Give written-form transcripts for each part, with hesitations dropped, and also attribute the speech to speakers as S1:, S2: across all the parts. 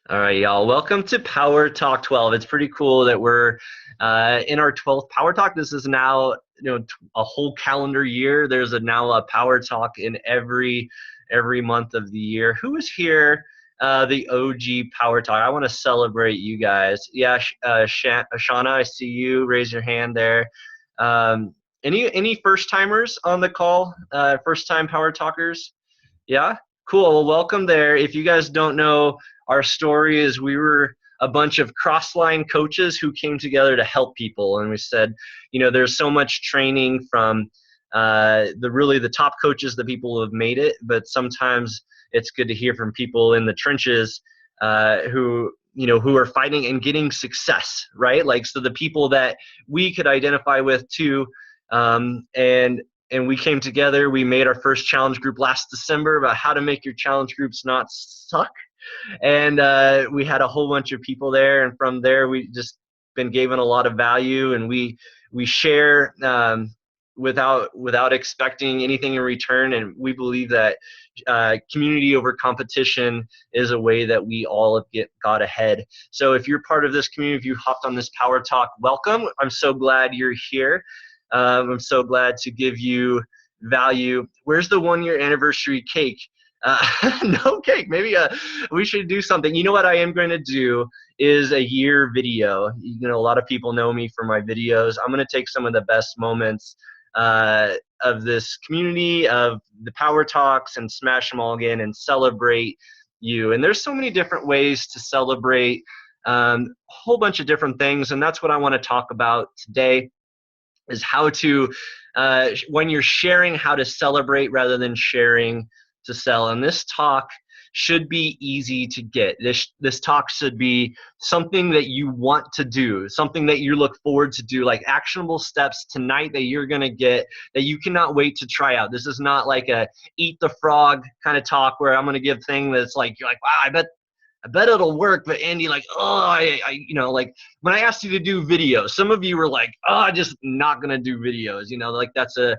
S1: All right, y'all. Welcome to Power Talk 12. It's pretty cool that we're in our 12th Power Talk. This is now, a whole calendar year. There's now a Power Talk in every month of the year. Who is here? The OG Power Talk. I want to celebrate you guys. Yeah, Shauna, I see you. Raise your hand there. Any first timers on the call? First time Power Talkers? Yeah, cool. Well, welcome there. If you guys don't know, our story is we were a bunch of cross-line coaches who came together to help people, and we said, there's so much training from the top coaches, the people who have made it, but sometimes it's good to hear from people in the trenches who are fighting and getting success, right? Like, so the people that we could identify with too, and we came together. We made our first challenge group last December about how to make your challenge groups not suck. And we had a whole bunch of people there. And from there, we just been given a lot of value, and we share without expecting anything in return. And we believe that community over competition is a way that we all have got ahead. So if you're part of this community, if you hopped on this Power Talk, welcome. I'm so glad you're here. I'm so glad to give you value. Where's the 1-year anniversary cake? No cake. Maybe we should do something. You know what I am going to do is a year video. A lot of people know me for my videos. I'm going to take some of the best moments of this community, of the Power Talks, and smash them all again and celebrate you. And there's so many different ways to celebrate a whole bunch of different things, and that's what I want to talk about today. Is how to, when you're sharing, how to celebrate rather than sharing to sell. And this talk should be easy to get. This talk should be something that you want to do, something that you look forward to do, like actionable steps tonight that you're going to get that you cannot wait to try out. This is not like a eat the frog kind of talk where I'm going to give thing that's like, you're like, wow, I bet it'll work. But Andy, like, like when I asked you to do videos, some of you were like, oh, I'm just not going to do videos. Like that's a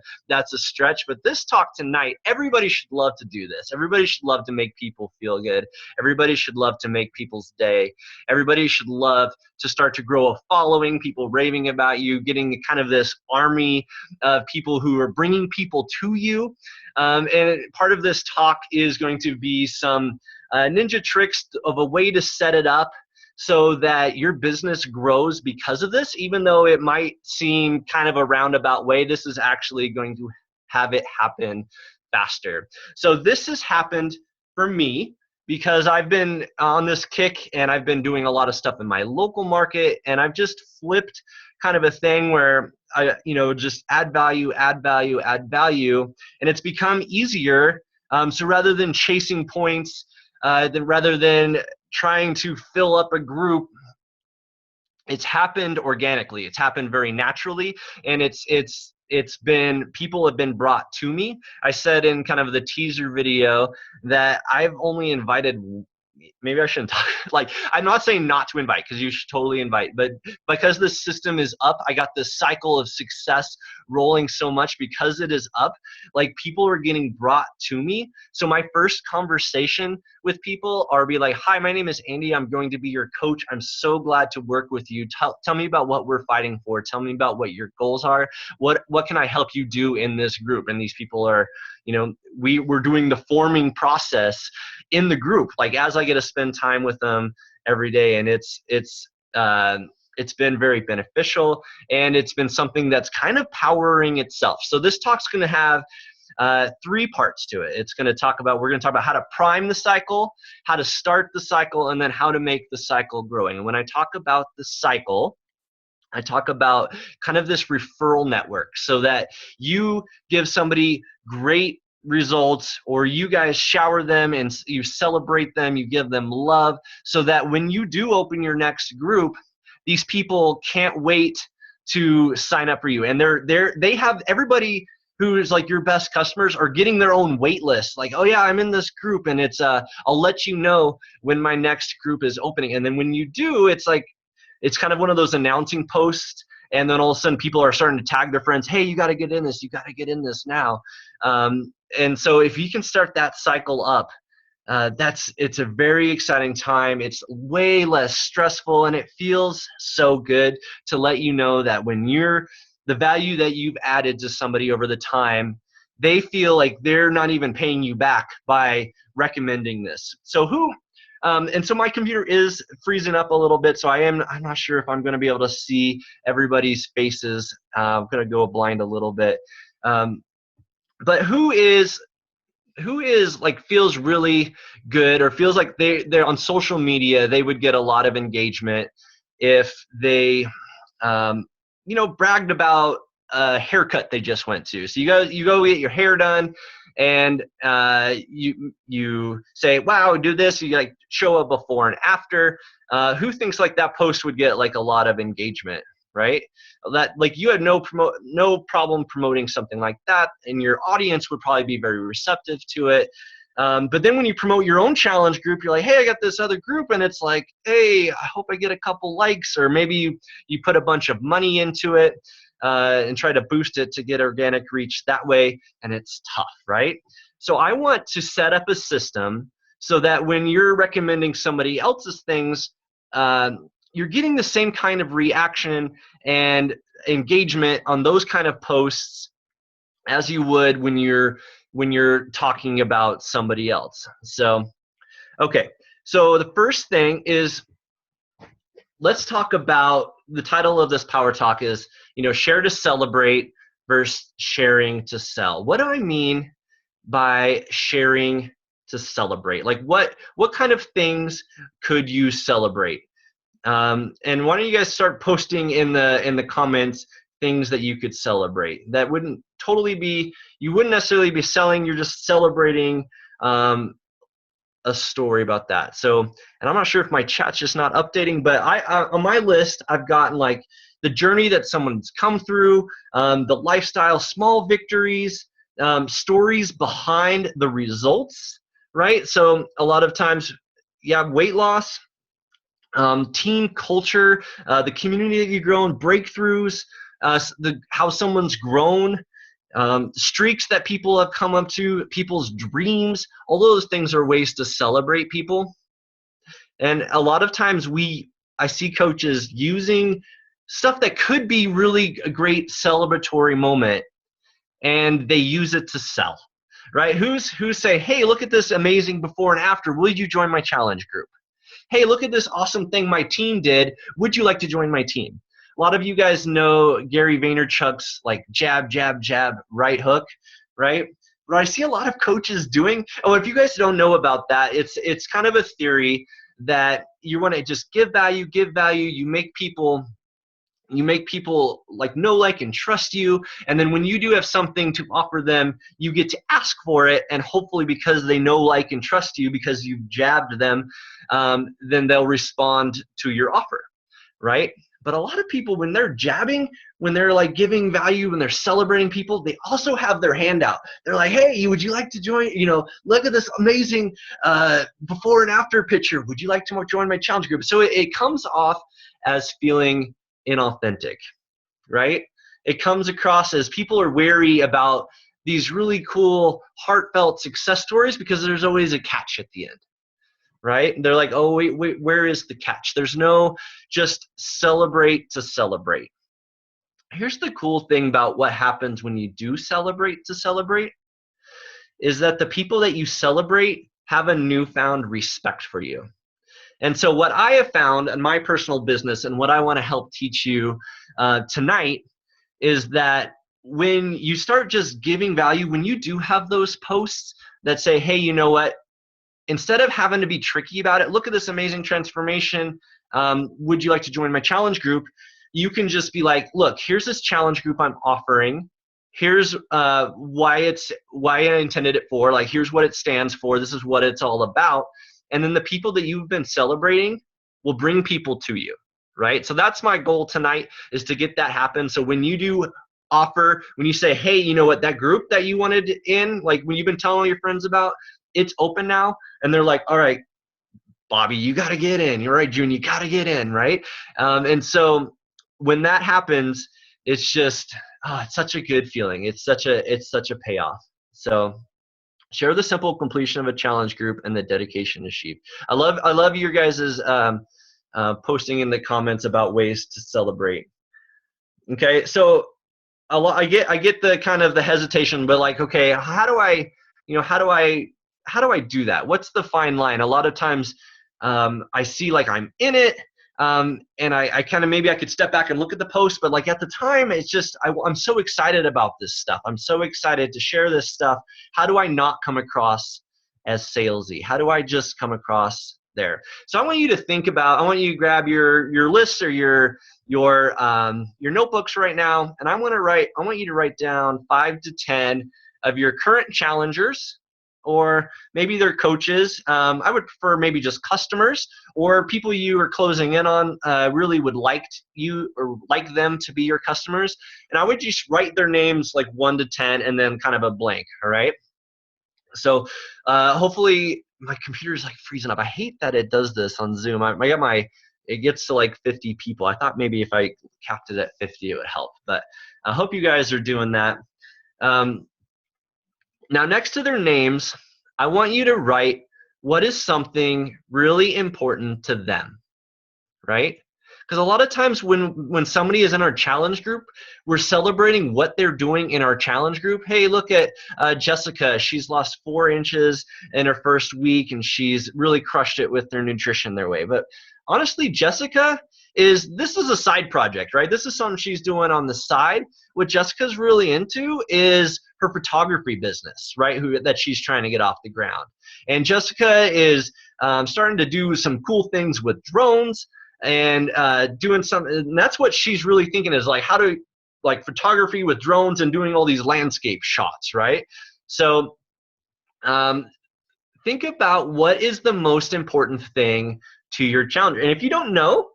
S1: stretch. But this talk tonight, everybody should love to do this. Everybody should love to make people feel good. Everybody should love to make people's day. Everybody should love to start to grow a following, people raving about you, getting kind of this army of people who are bringing people to you. And part of this talk is going to be some ninja tricks of a way to set it up so that your business grows because of this. Even though it might seem kind of a roundabout way, this is actually going to have it happen faster. So this has happened for me because I've been on this kick and I've been doing a lot of stuff in my local market, and I've just flipped kind of a thing where I, just add value, and it's become easier. So rather than chasing points, rather than trying to fill up a group, it's happened organically. It's happened very naturally, and people have been brought to me. I said in kind of the teaser video that I've only invited, maybe I shouldn't talk, like, I'm not saying not to invite, because you should totally invite, but because the system is up, I got this cycle of success rolling so much because it is up, like people are getting brought to me. So my first conversation with people are be like, hi, my name is Andy. I'm going to be your coach. I'm so glad to work with you. Tell me about what we're fighting for. Tell me about what your goals are. What can I help you do in this group? And these people are, we're doing the forming process in the group, like as I get to spend time with them every day. And it's been very beneficial, and it's been something that's kind of powering itself. So this talk's going to have 3 parts to it. We're going to talk about how to prime the cycle, how to start the cycle, and then how to make the cycle growing. And when I talk about the cycle, I talk about kind of this referral network, so that you give somebody great results, or you guys shower them and you celebrate them, you give them love, so that when you do open your next group, these people can't wait to sign up for you. And they have everybody who is like your best customers are getting their own wait list. Like, oh yeah, I'm in this group, and it's I'll let you know when my next group is opening. And then when you do, it's like, it's kind of one of those announcing posts, and then all of a sudden people are starting to tag their friends, hey, you got to get in this, you got to get in this now. And so if you can start that cycle up, it's a very exciting time. It's way less stressful, and it feels so good to let you know that when you're the value that you've added to somebody over the time, they feel like they're not even paying you back by recommending this. So and so my computer is freezing up a little bit, so I'm not sure if I'm going to be able to see everybody's faces. I'm going to go blind a little bit. But who is like feels really good, or feels like they're on social media, they would get a lot of engagement if they bragged about a haircut they just went to. So you go get your hair done, and you say, wow, do this, you like show a before and after. Who thinks like that post would get like a lot of engagement, right? That like you had no problem promoting something like that, and your audience would probably be very receptive to it. But then when you promote your own challenge group, you're like, hey, I got this other group, and it's like, hey, I hope I get a couple likes, or maybe you put a bunch of money into it and try to boost it to get organic reach that way, and it's tough, right? So I want to set up a system so that when you're recommending somebody else's things, you're getting the same kind of reaction and engagement on those kind of posts as you would when you're talking about somebody else. So, okay. So the first thing is, let's talk about the title of this Power Talk is, share to celebrate versus sharing to sell. What do I mean by sharing to celebrate? Like what kind of things could you celebrate? And why don't you guys start posting in the comments things that you could celebrate that wouldn't totally be, you wouldn't necessarily be selling, you're just celebrating a story about that. So, and I'm not sure if my chat's just not updating, but I on my list, I've gotten like the journey that someone's come through, the lifestyle, small victories, stories behind the results, right? So a lot of times, weight loss, team culture, the community that you've grown, breakthroughs, how someone's grown, streaks that people have come up to, people's dreams. All those things are ways to celebrate people. And a lot of times I see coaches using stuff that could be really a great celebratory moment, and they use it to sell, right? Who's say, hey, look at this amazing before and after. Will you join my challenge group? Hey, look at this awesome thing my team did. Would you like to join my team? A lot of you guys know Gary Vaynerchuk's like jab, jab, jab, right hook, right? What I see a lot of coaches doing, if you guys don't know about that, it's kind of a theory that you want to just give value, you make people like know, like, and trust you, and then when you do have something to offer them, you get to ask for it, and hopefully because they know, like, and trust you because you've jabbed them, then they'll respond to your offer, right? But a lot of people, when they're jabbing, when they're like giving value, when they're celebrating people, they also have their hand out. They're like, hey, would you like to join, look at this amazing before and after picture. Would you like to join my challenge group? So it comes off as feeling inauthentic, right? It comes across as people are wary about these really cool, heartfelt success stories because there's always a catch at the end, right? They're like, oh, wait, where is the catch? There's no just celebrate to celebrate. Here's the cool thing about what happens when you do celebrate to celebrate is that the people that you celebrate have a newfound respect for you. And so what I have found in my personal business, and what I want to help teach you tonight, is that when you start just giving value, when you do have those posts that say, hey, you know what, instead of having to be tricky about it, look at this amazing transformation. Would you like to join my challenge group? You can just be like, look, here's this challenge group I'm offering. Here's why I intended it for. Like, here's what it stands for. This is what it's all about. And then the people that you've been celebrating will bring people to you, right? So that's my goal tonight, is to get that happen. So when you do offer, when you say, hey, you know what, that group that you wanted in, like when you've been telling your friends about, it's open now, and they're like, all right, Bobby, you got to get in. You're right, June, you got to get in, right? And so when that happens, it's just, it's such a good feeling. It's such a payoff. So Share the simple completion of a challenge group and the dedication achieved. I love your guys's posting in the comments about ways to celebrate. Okay, so a lot, I get the kind of the hesitation, but like, okay, how do I, how do I do that? What's the fine line? A lot of times, I see like I'm in it, and I kind of, maybe I could step back and look at the post, but like at the time, it's just I'm so excited about this stuff. I'm so excited to share this stuff. How do I not come across as salesy? How do I just come across there? So I want you to think about. I want you to grab your lists or your notebooks right now, and I want you to write down 5 to 10 of your current challengers, or maybe they're coaches. I would prefer maybe just customers or people you are closing in on, really would like you or like them to be your customers. And I would just write their names like 1 to 10 and then kind of a blank. All right. So hopefully my computer's like freezing up. I hate that it does this on Zoom. It gets to like 50 people. I thought maybe if I capped it at 50, it would help. But I hope you guys are doing that. Now, next to their names, I want you to write what is something really important to them, right? Because a lot of times when somebody is in our challenge group, we're celebrating what they're doing in our challenge group. Hey, look at Jessica. She's lost 4 inches in her first week, and she's really crushed it with their nutrition their way. But honestly, Jessica this is a side project, right? This is something she's doing on the side. What Jessica's really into is her photography business, right? That she's trying to get off the ground. And Jessica is starting to do some cool things with drones and doing some, and that's what she's really thinking is like, how to like photography with drones and doing all these landscape shots, right? So think about what is the most important thing to your challenger. And if you don't know,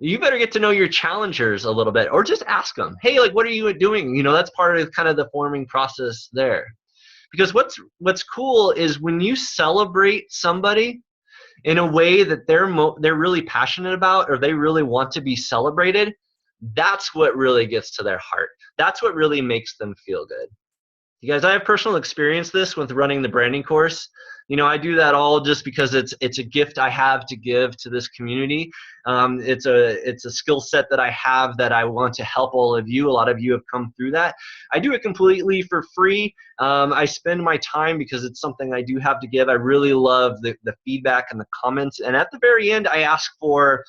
S1: you better get to know your challengers a little bit, or just ask them, hey, like, what are you doing? That's part of kind of the forming process there. Because what's cool is when you celebrate somebody in a way that they're really passionate about, or they really want to be celebrated, that's what really gets to their heart. That's what really makes them feel good. You guys, I have personal experience this with running the branding course. I do that all just because it's a gift I have to give to this community. It's a skill set that I have that I want to help all of you. A lot of you have come through that. I do it completely for free. I spend my time because it's something I do have to give. I really love the feedback and the comments. And at the very end, I ask for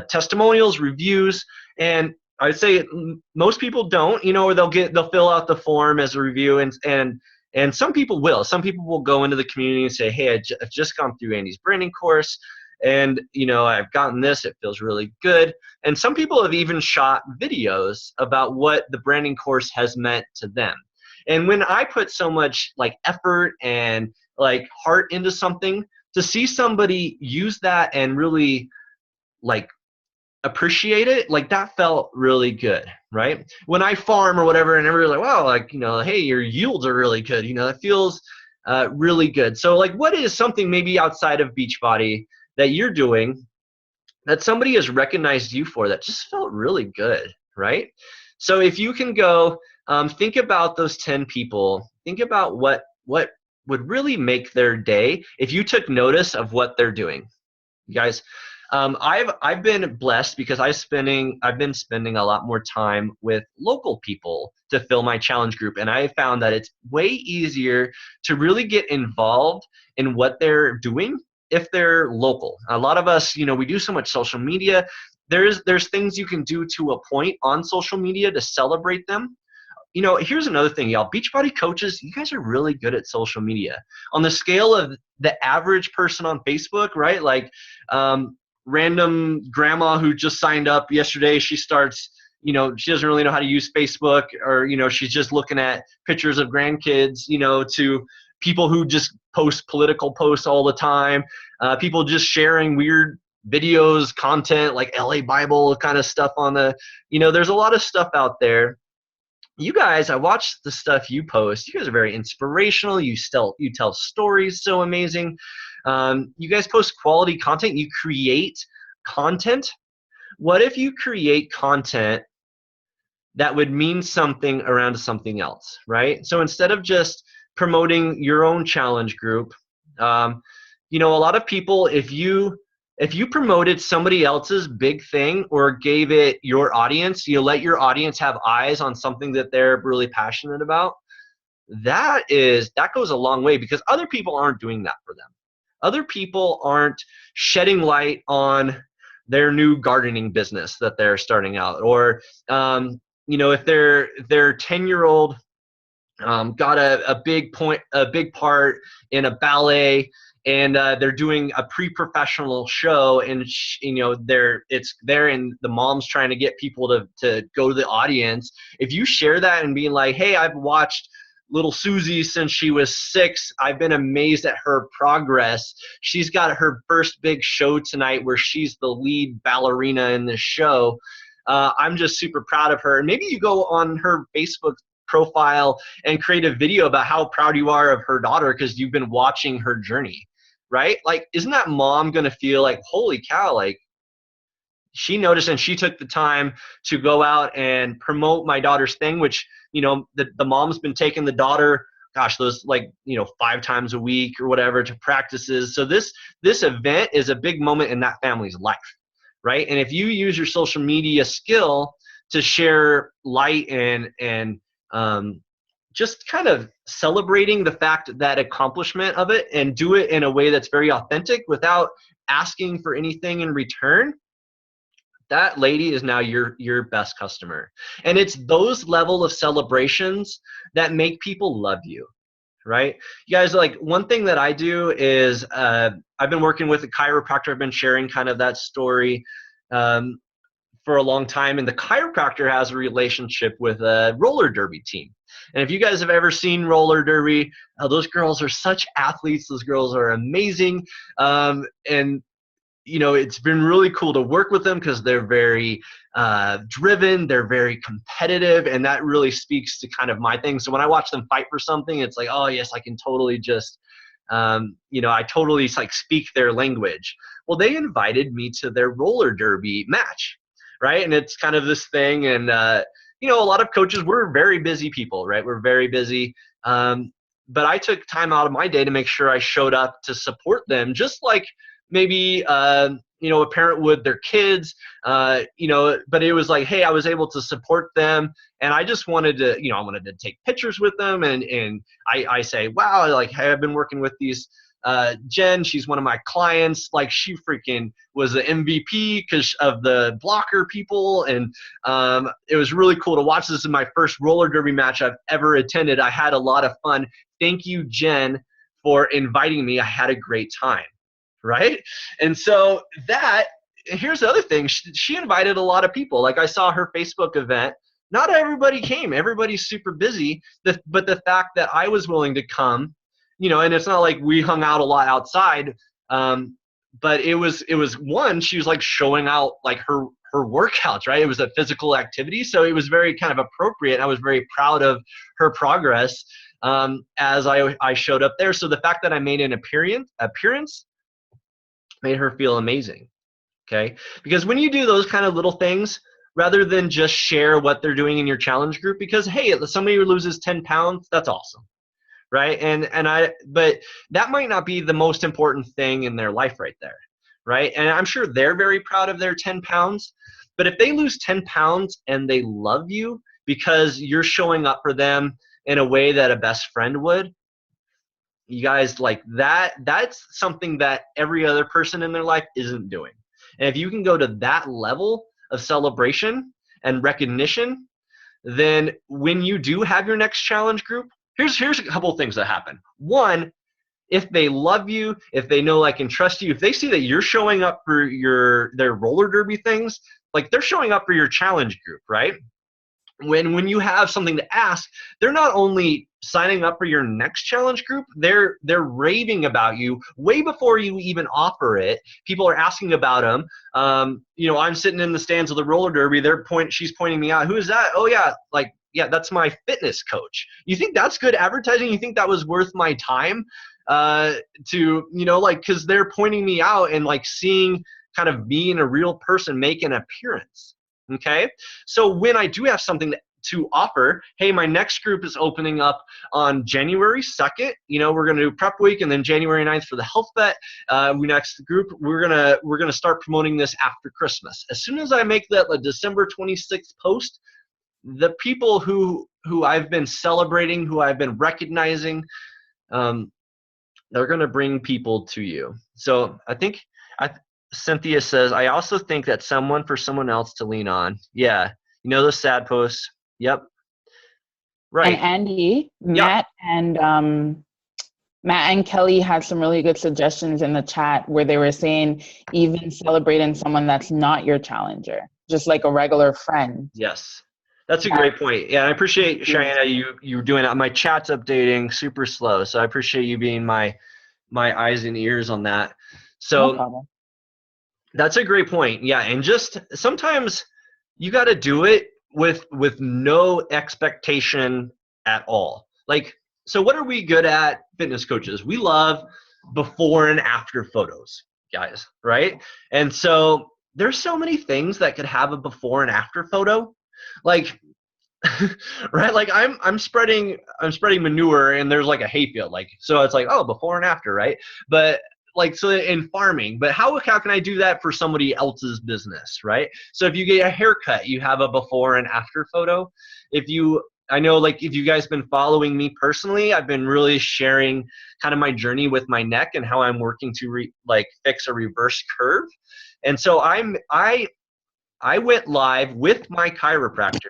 S1: testimonials, reviews, and I'd say most people don't, or they'll fill out the form as a review, and some people will. Some people will go into the community and say, hey, I've just gone through Andy's branding course, and I've gotten this. It feels really good. And some people have even shot videos about what the branding course has meant to them. And when I put so much like effort and like heart into something, to see somebody use that and really like appreciate it, like that felt really good, right? When I farm or whatever, and everybody's like, wow, like, hey, your yields are really good, it feels really good. So like, what is something maybe outside of Beachbody that you're doing that somebody has recognized you for that just felt really good, right? So if you can go think about those 10 people, think about what would really make their day if you took notice of what they're doing. You guys, I've been blessed because I've been spending a lot more time with local people to fill my challenge group, and I found that it's way easier to really get involved in what they're doing if they're local. A lot of us, we do so much social media. There's things you can do to a point on social media to celebrate them. Here's another thing, y'all. Beachbody coaches, you guys are really good at social media. On the scale of the average person on Facebook, right? Like random grandma who just signed up yesterday, she starts, she doesn't really know how to use Facebook, or, she's just looking at pictures of grandkids, to people who just post political posts all the time, people just sharing weird videos, content, like LA Bible kind of stuff on there's a lot of stuff out there. You guys, I watch the stuff you post. You guys are very inspirational. You tell stories so amazing. You guys post quality content. You create content. What if you create content that would mean something around something else, right? So instead of just promoting your own challenge group. You know, a lot of people, if you promoted somebody else's big thing or gave it your audience, you let your audience have eyes on something that they're really passionate about, that goes a long way, because other people aren't doing that for them. Other people aren't shedding light on their new gardening business that they're starting out, or you know, if their 10-year-old got a big part in a ballet, and they're doing a pre-professional show, and you know, and the mom's trying to get people to go to the audience. If you share that and being like, hey, I've watched little Susie since she was 6. I've been amazed at her progress. She's got her first big show tonight where she's the lead ballerina in the show. I'm just super proud of her. And maybe you go on her Facebook profile and create a video about how proud you are of her daughter because you've been watching her journey, right? Like, isn't that mom going to feel like, holy cow, like, she noticed and she took the time to go out and promote my daughter's thing, which, you know, the mom's been taking the daughter, gosh, those, like, you know, 5 times a week or whatever to practices. So this event is a big moment in that family's life, right? And if you use your social media skill to share light and just kind of celebrating the fact, that accomplishment of it, and do it in a way that's very authentic without asking for anything in return, that lady is now your best customer. And it's those level of celebrations that make people love you, right? You guys, like, one thing that I do is I've been working with a chiropractor. I've been sharing kind of that story for a long time, and the chiropractor has a relationship with a roller derby team. And if you guys have ever seen roller derby, those girls are such athletes. Those girls are amazing. And you know, it's been really cool to work with them because they're very driven, they're very competitive, and that really speaks to kind of my thing. So when I watch them fight for something, it's like, oh yes, I can totally just, you know, I totally like speak their language. Well, they invited me to their roller derby match, right? And it's kind of this thing, and you know, a lot of coaches, we're very busy people, right? We're very busy. But I took time out of my day to make sure I showed up to support them, just like maybe you know, a parent would their kids, you know, but it was like, hey, I was able to support them, and I just wanted to, you know, I wanted to take pictures with them, and I say, wow, like, hey, I've been working with these Jen, she's one of my clients, like, she freaking was the MVP because of the blocker people, and it was really cool to watch. This is my first roller derby match I've ever attended. I had a lot of fun. Thank you, Jen, for inviting me. I had a great time. Right? And so here's the other thing. She invited a lot of people. Like, I saw her Facebook event. Not everybody came. Everybody's super busy. But the fact that I was willing to come, you know, and it's not like we hung out a lot outside, but it was one, she was like showing out like her workouts, right? It was a physical activity. So it was very kind of appropriate. I was very proud of her progress as I showed up there. So the fact that I made an appearance made her feel amazing, okay? Because when you do those kind of little things, rather than just share what they're doing in your challenge group, because, hey, if somebody loses 10 pounds, that's awesome, right? But that might not be the most important thing in their life right there, right? And I'm sure they're very proud of their 10 pounds, but if they lose 10 pounds and they love you because you're showing up for them in a way that a best friend would, you guys, like, that's something that every other person in their life isn't doing. And if you can go to that level of celebration and recognition, then when you do have your next challenge group, here's a couple of things that happen. One, if they love you, if they know, like, and trust you, if they see that you're showing up for their roller derby things, like, they're showing up for your challenge group, right? When you have something to ask, they're not only signing up for your next challenge group, they're raving about you way before you even offer it. People are asking about them. You know, I'm sitting in the stands of the roller derby. She's pointing me out. Who is that? Oh yeah, like, yeah, that's my fitness coach. You think that's good advertising? You think that was worth my time to, you know, like, because they're pointing me out and, like, seeing kind of me and a real person make an appearance. Okay, so when I do have something to offer, hey, my next group is opening up on January 2nd. We're going to do prep week, and then January 9th for the health vet. Next group, we're gonna start promoting this after Christmas. As soon as I make that December 26th post, the people who I've been celebrating, who I've been recognizing, they're going to bring people to you. So I think Cynthia says, I also think that for someone else to lean on. Yeah. Those sad posts. Yep. Right.
S2: And Andy, Matt and Kelly had some really good suggestions in the chat where they were saying even celebrating someone that's not your challenger, just like a regular friend.
S1: Yes. That's a great point. Yeah, I appreciate, Cheyenne, you doing that. My chat's updating super slow, so I appreciate you being my eyes and ears on that. So
S2: no problem. That's
S1: a great point. Yeah, and just sometimes you got to do it with no expectation at all. So what are we good at, fitness coaches? We love before and after photos, guys, right? And so there's so many things that could have a before and after photo. Right? I'm spreading manure and there's a hayfield. So it's before and after, right? But so in farming, but how can I do that for somebody else's business, right? So if you get a haircut, you have a before and after photo. If you guys been following me personally, I've been really sharing kind of my journey with my neck and how I'm working to fix a reverse curve. And so I went live with my chiropractor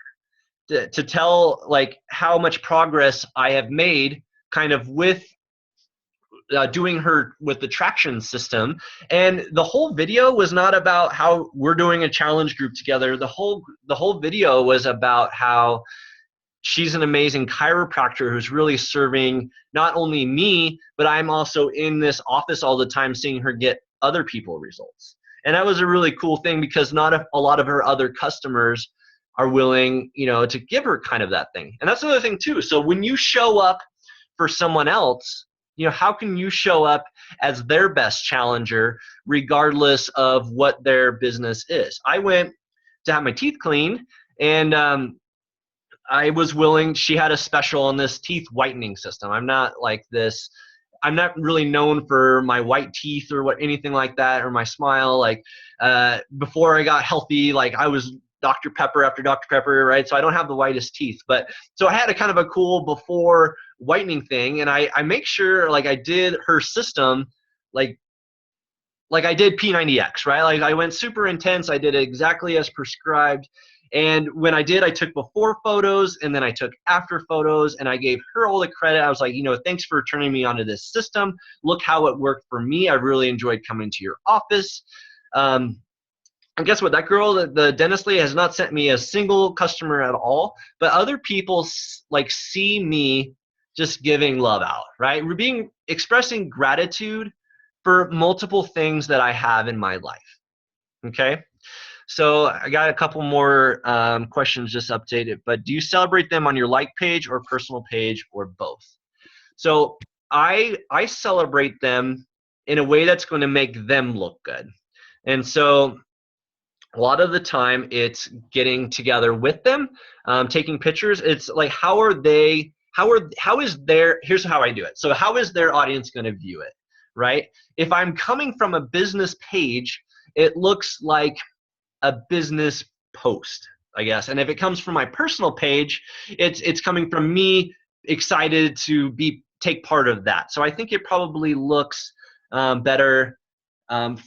S1: to tell how much progress I have made kind of with doing her with the traction system. And the whole video was not about how we're doing a challenge group together. The whole video was about how she's an amazing chiropractor who's really serving not only me, but I'm also in this office all the time seeing her get other people results. And that was a really cool thing because not a lot of her other customers are willing, to give her kind of that thing. And that's another thing too. So when you show up for someone else, how can you show up as their best challenger regardless of what their business is? I went to have my teeth cleaned and I was willing, she had a special on this teeth whitening system. I'm not really known for my white teeth or anything like that, or my smile. Before I got healthy, I was Dr. Pepper after Dr. Pepper, right? So I don't have the whitest teeth, but so I had a kind of a cool before whitening thing, and I make sure I did her system like I did P90X, right? I went super intense. I did it exactly as prescribed. And when I did, I took before photos and then I took after photos, and I gave her all the credit. I was like, thanks for turning me onto this system. Look how it worked for me. I really enjoyed coming to your office. And guess what? That girl, the dentist lady, has not sent me a single customer at all, but other people see me just giving love out, right? We're expressing gratitude for multiple things that I have in my life. Okay. So I got a couple more questions just updated, but do you celebrate them on your like page or personal page or both? So I celebrate them in a way that's going to make them look good. And so a lot of the time it's getting together with them, taking pictures. It's here's how I do it. So how is their audience going to view it, right? If I'm coming from a business page, it looks like a business post, I guess. And if it comes from my personal page, it's coming from me excited to take part of that. So I think it probably looks better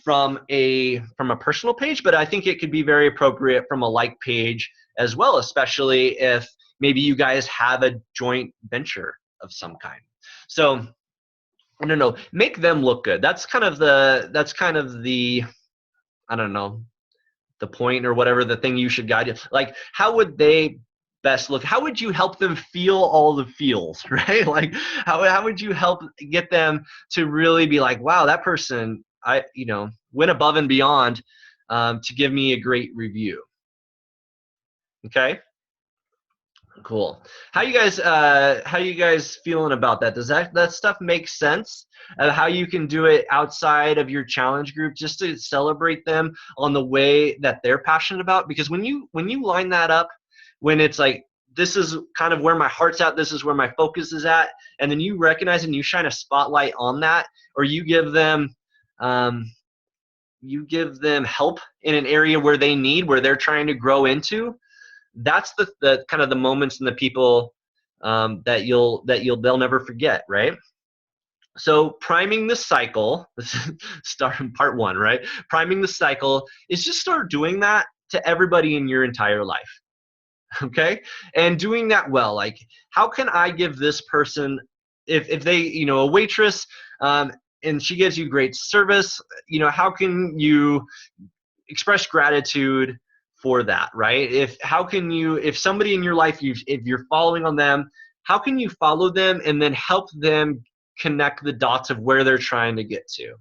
S1: from a personal page, but I think it could be very appropriate from a like page as well, especially if maybe you guys have a joint venture of some kind. So I don't know, make them look good. That's kind of the I don't know, the point or whatever, the thing you should guide you. How would they best look? How would you help them feel all the feels, right? How would you help get them to really be like, wow, that person, went above and beyond to give me a great review. Okay. Cool. How you guys feeling about that? Does that stuff make sense? How you can do it outside of your challenge group, just to celebrate them on the way that they're passionate about? Because when you line that up, when it's this is kind of where my heart's at, this is where my focus is at, and then you recognize and you shine a spotlight on that, or you give them help in an area where they need, where they're trying to grow into. That's the kind of the moments and the people that they'll never forget, right? So priming the cycle, this is starting part one, right? Priming the cycle is just start doing that to everybody in your entire life, okay? And doing that well. Like, how can I give this person, if they, you know, a waitress, and she gives you great service, you know, how can you express gratitude for that, right? If somebody in your life, if you're following on them, how can you follow them and then help them connect the dots of where they're trying to get to?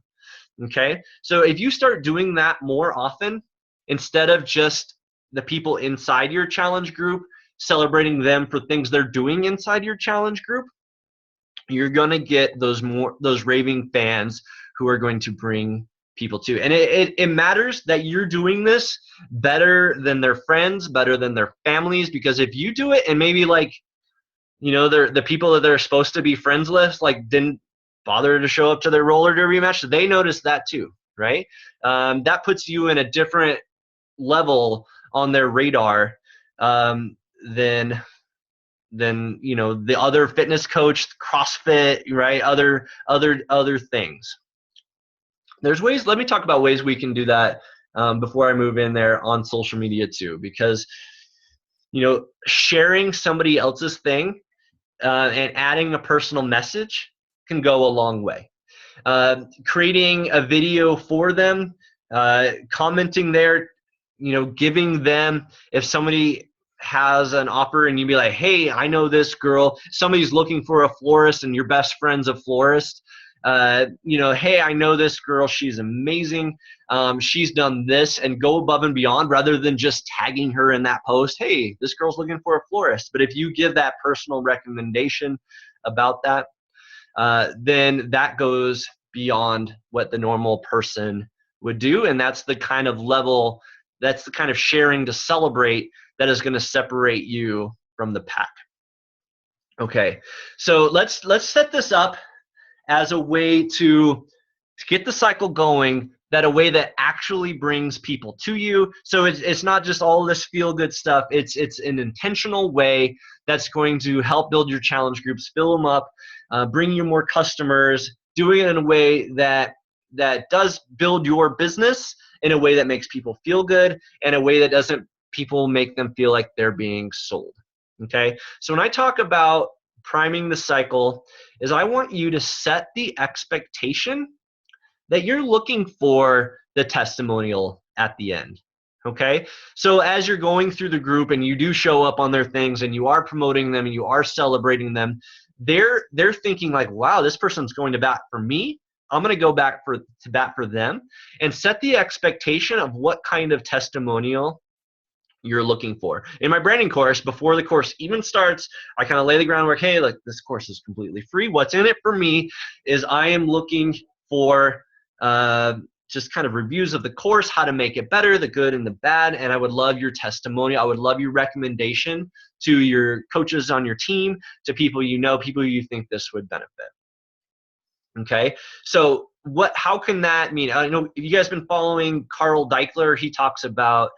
S1: Okay, so if you start doing that more often, instead of just the people inside your challenge group, celebrating them for things they're doing inside your challenge group, you're going to get those raving fans who are going to bring people to. And it matters that you're doing this better than their friends, better than their families, because if you do it and maybe, like, you know, the people that they're supposed to be friends with, like, didn't bother to show up to their roller derby match, they notice that too, right? That puts you in a different level on their radar than you know, the other fitness coach, CrossFit, right? Other things. There's ways. Let me talk about ways we can do that before I move in there on social media too, because, you know, sharing somebody else's thing and adding a personal message can go a long way. Creating a video for them, commenting there, you know, giving them, if somebody has an offer and you be like, hey, I know this girl, somebody's looking for a florist and your best friend's a florist, you know, hey, I know this girl, she's amazing, she's done this, and go above and beyond rather than just tagging her in that post, hey, this girl's looking for a florist. But if you give that personal recommendation about that, then that goes beyond what the normal person would do, and that's the kind of level, that's the kind of sharing to celebrate that is going to separate you from the pack. Okay, so let's set this up as a way to get the cycle going, that a way that actually brings people to you. So it's not just all this feel-good stuff. It's an intentional way that's going to help build your challenge groups, fill them up, bring you more customers, doing it in a way that does build your business in a way that makes people feel good, and a way that doesn't people make them feel like they're being sold. Okay, so when I talk about priming the cycle, is I want you to set the expectation that you're looking for the testimonial at the end. Okay, so as you're going through the group and you do show up on their things and you are promoting them and you are celebrating them, they're thinking like, wow, this person's going to bat for me, I'm going to go back to bat for them. And set the expectation of what kind of testimonial you're looking for. In my branding course, before the course even starts, I kind of lay the groundwork. Hey, like, this course is completely free. What's in it for me is I am looking for just kind of reviews of the course, how to make it better, the good and the bad, and I would love your testimonial. I would love your recommendation to your coaches on your team, to people you know, people you think this would benefit. Okay, so how can that mean? I know if you guys been following Carl Deichler, he talks about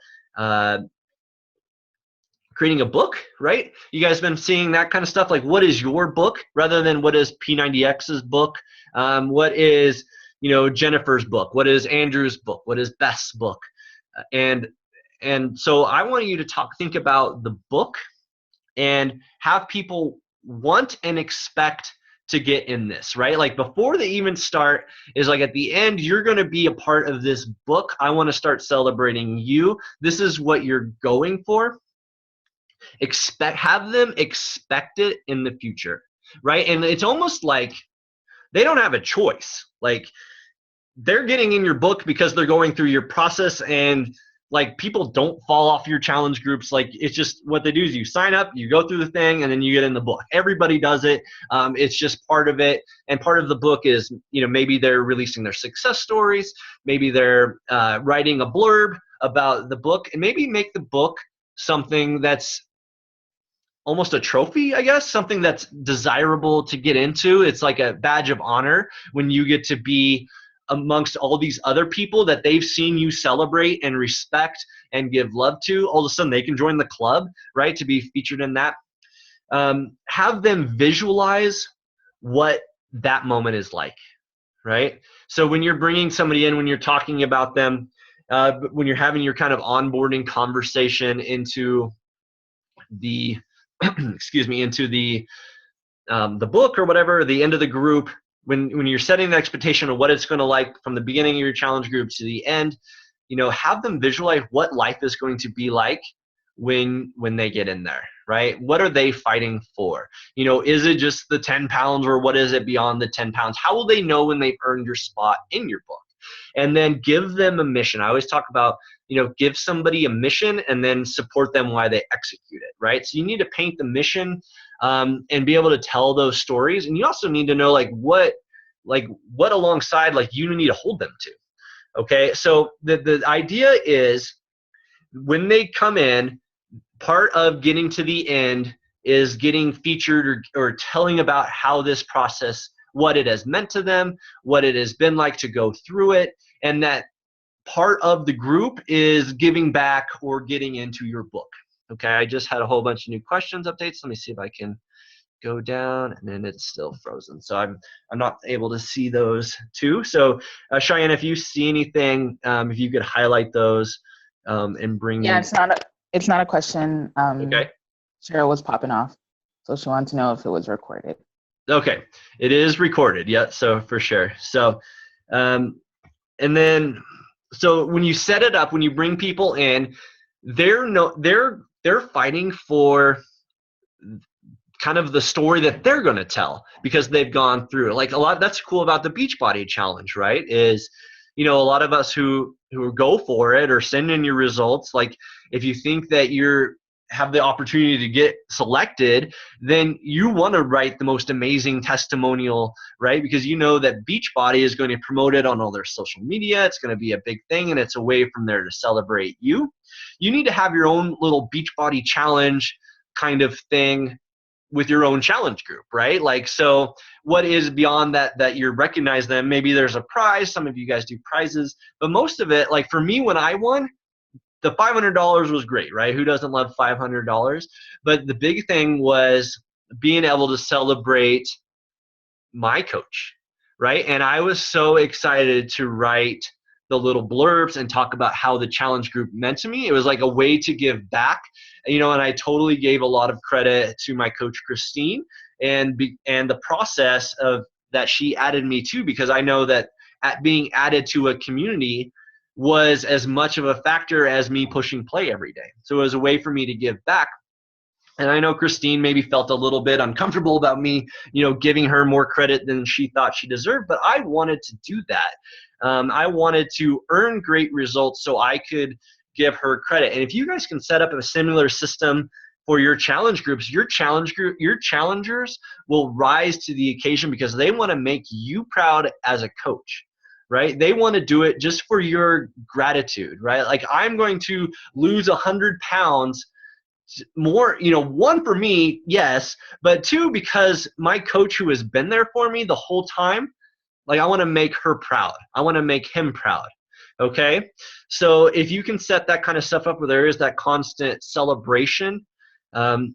S1: creating a book, right? You guys been seeing that kind of stuff, like what is your book rather than what is P90X's book, what is, you know, Jennifer's book, what is Andrew's book, what is Beth's book, and so I want you to think about the book and have people want and expect to get in this, right? Like before they even start, is like at the end, you're going to be a part of this book. I want to start celebrating you. This is what you're going for. Have them expect it in the future, right? And it's almost like they don't have a choice. Like, they're getting in your book because they're going through your process, and like, people don't fall off your challenge groups. Like, it's just what they do is you sign up, you go through the thing, and then you get in the book. Everybody does it. It's just part of it. And part of the book is, you know, maybe they're releasing their success stories, maybe they're writing a blurb about the book, and maybe make the book something that's almost a trophy, I guess, something that's desirable to get into. It's like a badge of honor when you get to be amongst all these other people that they've seen you celebrate and respect and give love to. All of a sudden they can join the club, right, to be featured in that. Have them visualize what that moment is like, right? So when you're bringing somebody in, when you're talking about them, when you're having your kind of onboarding conversation into the excuse me, into the book or whatever, the end of the group, when you're setting the expectation of what it's going to like from the beginning of your challenge group to the end, have them visualize what life is going to be like when they get in there, right? What are they fighting for? Is it just the 10 pounds, or what is it beyond the 10 pounds? How will they know when they've earned your spot in your book? And then give them a mission. I always talk about, give somebody a mission and then support them while they execute it, right? So you need to paint the mission and be able to tell those stories. And you also need to know what alongside you need to hold them to. Okay, so the idea is when they come in, part of getting to the end is getting featured or telling about how this process, what it has meant to them, what it has been like to go through it, and that part of the group is giving back or getting into your book. Okay, I just had a whole bunch of new questions updates. Let me see if I can go down, and then it's still frozen. So I'm not able to see those too. So Cheyenne, if you see anything, if you could highlight those and bring
S2: me. It's not a question.
S1: Okay.
S2: Cheryl was popping off, so she wanted to know if it was recorded.
S1: Okay, it is recorded. Yeah, so for sure. So, and then, so when you set it up, when you bring people in, they're fighting for kind of the story that they're going to tell because they've gone through it. That's cool about the Beachbody Challenge, right? Is, a lot of us who go for it or send in your results, if you think that have the opportunity to get selected, then you want to write the most amazing testimonial, right? Because that Beachbody is going to promote it on all their social media. It's going to be a big thing, and it's a way from there to celebrate you. You need to have your own little Beachbody Challenge kind of thing with your own challenge group, right? So what is beyond that you recognize them? Maybe there's a prize. Some of you guys do prizes, but most of it, for me, when I won, the $500 was great, right? Who doesn't love $500? But the big thing was being able to celebrate my coach, right? And I was so excited to write the little blurbs and talk about how the challenge group meant to me. It was like a way to give back, and I totally gave a lot of credit to my coach, Christine, and the process of that she added me to, because I know that being added to a community was as much of a factor as me pushing play every day. So it was a way for me to give back. And I know Christine maybe felt a little bit uncomfortable about me, giving her more credit than she thought she deserved, but I wanted to do that. I wanted to earn great results so I could give her credit. And if you guys can set up a similar system for your challenge groups, your challengers will rise to the occasion because they want to make you proud as a coach. Right? They want to do it just for your gratitude, right? I'm going to lose 100 pounds more, one, for me, yes, but two, because my coach who has been there for me the whole time, I want to make her proud. I want to make him proud. Okay? So if you can set that kind of stuff up where there is that constant celebration, go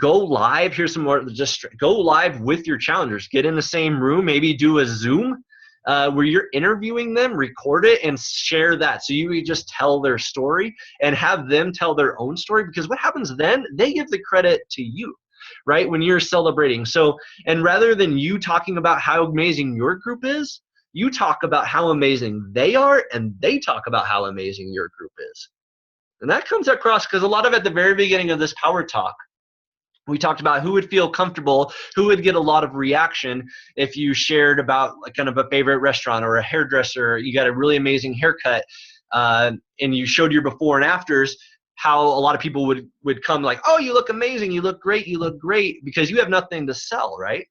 S1: live. Here's some more, just go live with your challengers. Get in the same room, maybe do a Zoom where you're interviewing them, record it, and share that. So you just tell their story and have them tell their own story, because what happens then, they give the credit to you, right, when you're celebrating. So, and rather than you talking about how amazing your group is, you talk about how amazing they are, and they talk about how amazing your group is. And that comes across, because a lot of at the very beginning of this Power Talk, we talked about who would feel comfortable, who would get a lot of reaction if you shared about kind of a favorite restaurant or a hairdresser, you got a really amazing haircut, and you showed your before and afters, how a lot of people would come oh, you look amazing, you look great, because you have nothing to sell, right?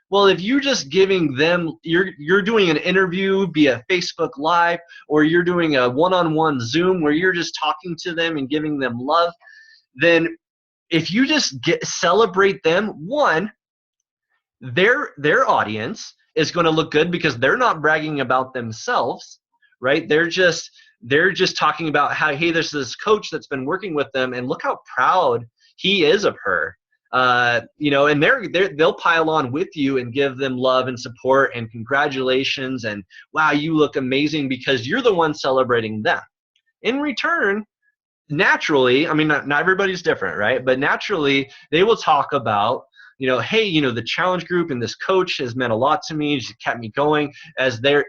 S1: Well, if you're just giving them, you're doing an interview via Facebook Live, or you're doing a one-on-one Zoom where you're just talking to them and giving them love, then if you just celebrate them, one, their audience is going to look good because they're not bragging about themselves, right? They're just talking about how, hey, there's this coach that's been working with them, and look how proud he is of her. And they'll pile on with you and give them love and support and congratulations and wow, you look amazing, because you're the one celebrating them. In return, naturally, I mean, not everybody's different, right? But naturally, they will talk about, hey, the challenge group and this coach has meant a lot to me. She's kept me going as they're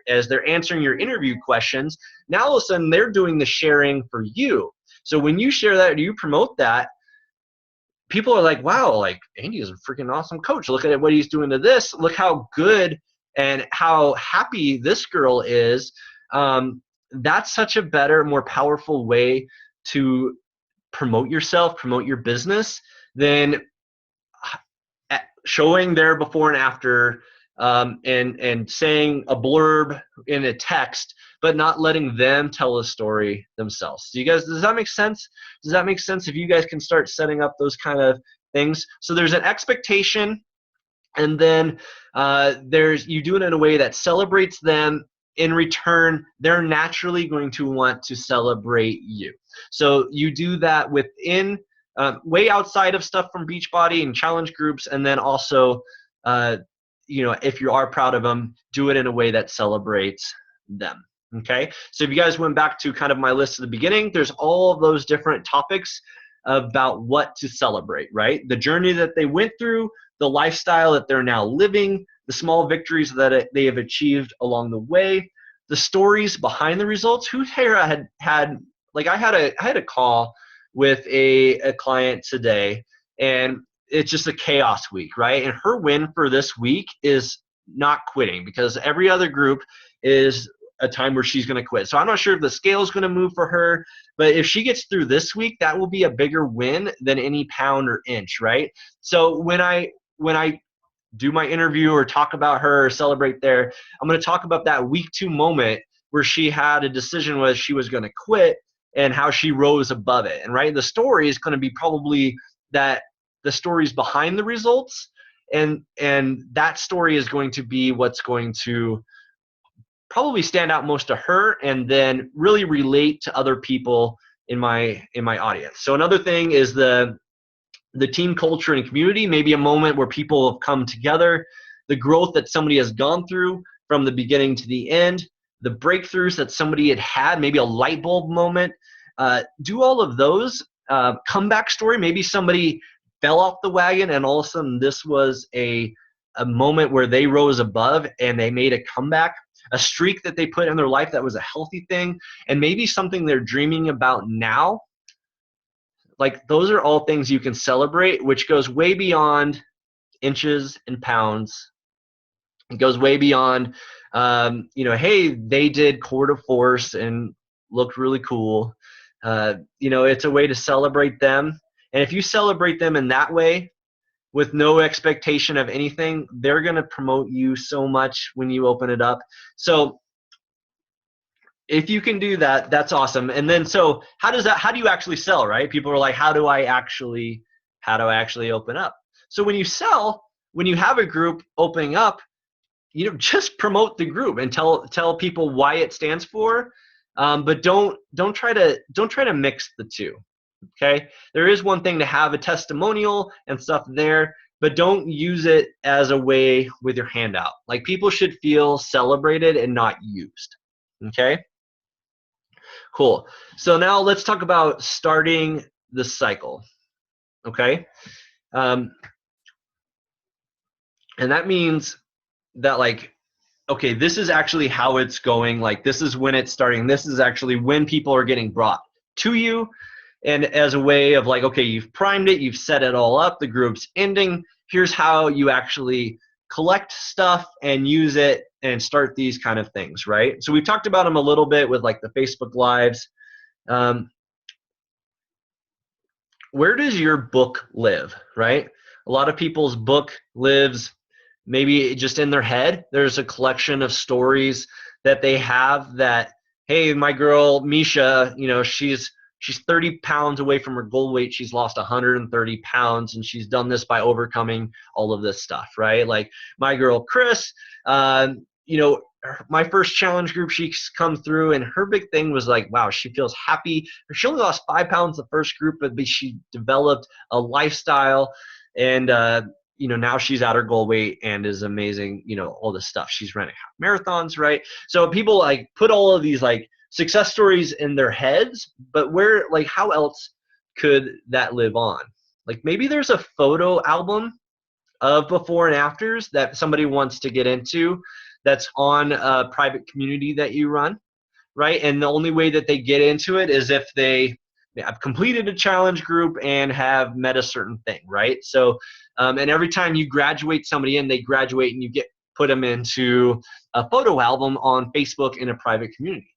S1: answering your interview questions. Now all of a sudden they're doing the sharing for you. So when you share that, you promote that, people are like, wow, like Andy is a freaking awesome coach. Look at what he's doing to this. Look how good and how happy this girl is. That's such a better, more powerful way to promote yourself, promote your business, than showing their before and after, and saying a blurb in a text, but not letting them tell a story themselves. Does that make sense? Does that make sense if you guys can start setting up those kind of things? So there's an expectation, and then you do it in a way that celebrates them. In return, they're naturally going to want to celebrate you. So you do that within, way outside of stuff from Beachbody and challenge groups, and then also, if you are proud of them, do it in a way that celebrates them. Okay, so if you guys went back to kind of my list at the beginning, there's all of those different topics about what to celebrate, right? The journey that they went through, the lifestyle that they're now living, the small victories that they have achieved along the way, the stories behind the results. Who here had like I had a call with a client today, and it's just a chaos week, right? And her win for this week is not quitting, because every other group is a time where she's going to quit. So I'm not sure if the scale is going to move for her, but if she gets through this week, that will be a bigger win than any pound or inch, right? So when I do my interview or talk about her or celebrate there, I'm going to talk about that week 2 moment where she had a decision whether she was going to quit and how she rose above it. And right, the story is going to be probably that the stories behind the results, and that story is going to be what's going to probably stand out most to her, and then really relate to other people in my audience. So another thing is the team culture and community, maybe a moment where people have come together, the growth that somebody has gone through from the beginning to the end, the breakthroughs that somebody had, maybe a light bulb moment. Do all of those. Comeback story, maybe somebody fell off the wagon and all of a sudden this was a moment where they rose above and they made a comeback. A streak that they put in their life that was a healthy thing, and maybe something they're dreaming about now. Like, those are all things you can celebrate, which goes way beyond inches and pounds. It goes way beyond, hey, they did core to force and looked really cool. It's a way to celebrate them. And if you celebrate them in that way, with no expectation of anything, they're going to promote you so much when you open it up. So if you can do that, that's awesome. And then, so how do you actually sell, right? People are like, how do I actually open up? So when you sell, when you have a group opening up, just promote the group and tell people why it stands for. But don't try to mix the two. Okay, there is one thing to have a testimonial and stuff there, but don't use it as a way with your handout. Like, people should feel celebrated and not used. Okay, cool. So now let's talk about starting the cycle. Okay, and that means that, like, okay, this is actually how it's going. Like, this is when it's starting. This is actually when people are getting brought to you. And as a way of like, okay, you've primed it, you've set it all up, the group's ending, here's how you actually collect stuff and use it and start these kind of things, right? So we've talked about them a little bit with like the Facebook Lives. Where does your book live, right? A lot of people's book lives maybe just in their head. There's a collection of stories that they have that, hey, my girl Misha, she's she's 30 pounds away from her goal weight. She's lost 130 pounds, and she's done this by overcoming all of this stuff, right? Like my girl, Chris, you know, my first challenge group, she's come through, and her big thing was like, wow, she feels happy. She only lost 5 pounds the first group, but she developed a lifestyle, and you know, now she's at her goal weight and is amazing. You know, all this stuff. She's running marathons, right? So people like put all of these like success stories in their heads, but where, like, how else could that live on? Like maybe there's a photo album of before and afters that somebody wants to get into, that's on a private community that you run, right? And the only way that they get into it is if they have completed a challenge group and have met a certain thing, right? So, and every time you graduate somebody in, they graduate and you get put them into a photo album on Facebook in a private community.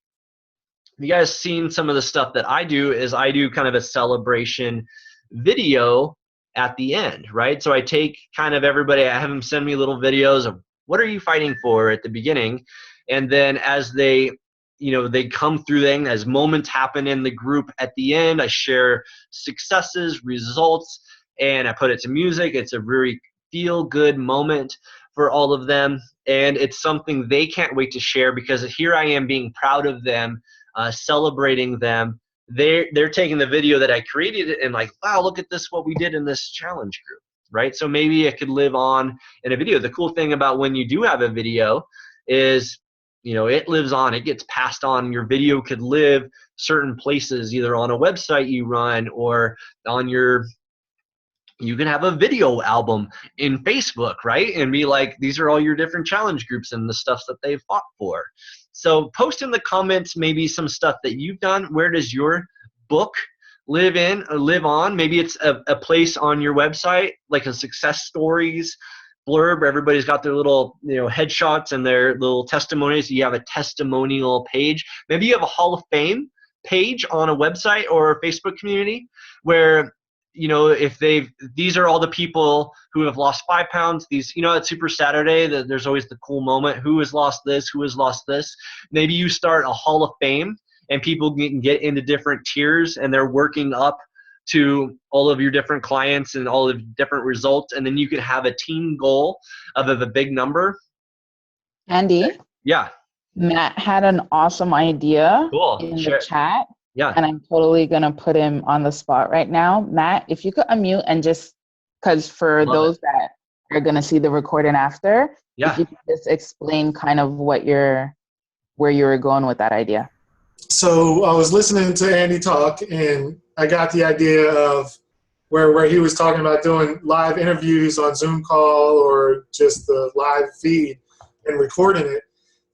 S1: You guys seen some of the stuff that I do is I do kind of a celebration video at the end, right? So I take kind of everybody, I have them send me little videos of what are you fighting for at the beginning, and then as they, you know, they come through then, as moments happen in the group at the end, I share successes, results, and I put it to music. It's a very feel good moment for all of them, and it's something they can't wait to share, because here I am being proud of them, celebrating them. They're taking the video that I created and like, wow, look at this, what we did in this challenge group, right? So maybe it could live on in a video. The cool thing about when you do have a video is, you know, it lives on, it gets passed on. Your video could live certain places, either on a website you run or on your, you can have a video album in Facebook, right? And be like, these are all your different challenge groups and the stuff that they've fought for. So post in the comments maybe some stuff that you've done. Where does your book live on? Maybe it's a place on your website, like a success stories blurb. Everybody's got their little, you know, headshots and their little testimonies. You have a testimonial page. Maybe you have a Hall of Fame page on a website or a Facebook community where, you know, if these are all the people who have lost 5 pounds, these, you know, at Super Saturday, there's always the cool moment. Who has lost this? Who has lost this? Maybe you start a Hall of Fame and people can get into different tiers and they're working up to all of your different clients and all of the different results. And then you could have a team goal of a big number.
S2: Andy?
S1: Yeah.
S2: Matt had an awesome idea in the chat.
S1: Yeah.
S2: And I'm totally going to put him on the spot right now. Matt, if you could unmute and just, because for those that are going to see the recording after, if you could just explain kind of where you were going with that idea.
S3: So I was listening to Andy talk, and I got the idea of where he was talking about doing live interviews on Zoom call or just the live feed and recording it.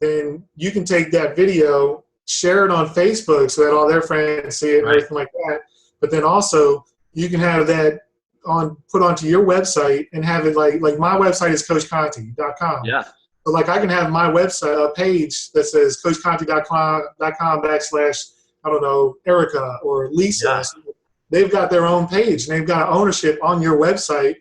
S3: Then you can take that video, share it on Facebook so that all their friends see it and everything like that. But then also you can have that put onto your website and have it like my website is coachconti.com.
S1: Yeah.
S3: So like I can have my website, a page that says coachconti.com / I don't know, Erica or Lisa. Yeah. So they've got their own page and they've got ownership on your website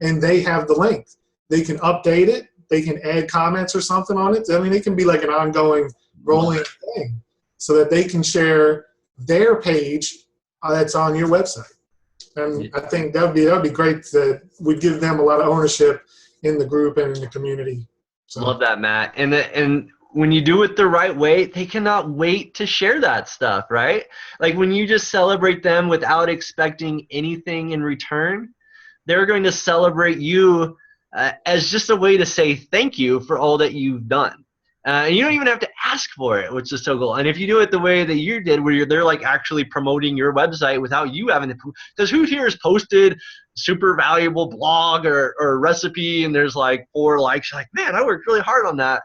S3: and they have the link. They can update it. They can add comments or something on it. I mean, it can be like an ongoing rolling thing so that they can share their page that's on your website. And I think that would be great. That would give them a lot of ownership in the group and in the community. So.
S1: Love that, Matt. And when you do it the right way, they cannot wait to share that stuff, right? Like when you just celebrate them without expecting anything in return, they're going to celebrate you as just a way to say thank you for all that you've done. And you don't even have to ask for it, which is so cool. And if you do it the way that you did, where they're like actually promoting your website without you having to, because who here has posted super valuable blog or recipe and there's like 4 likes, like, man, I worked really hard on that.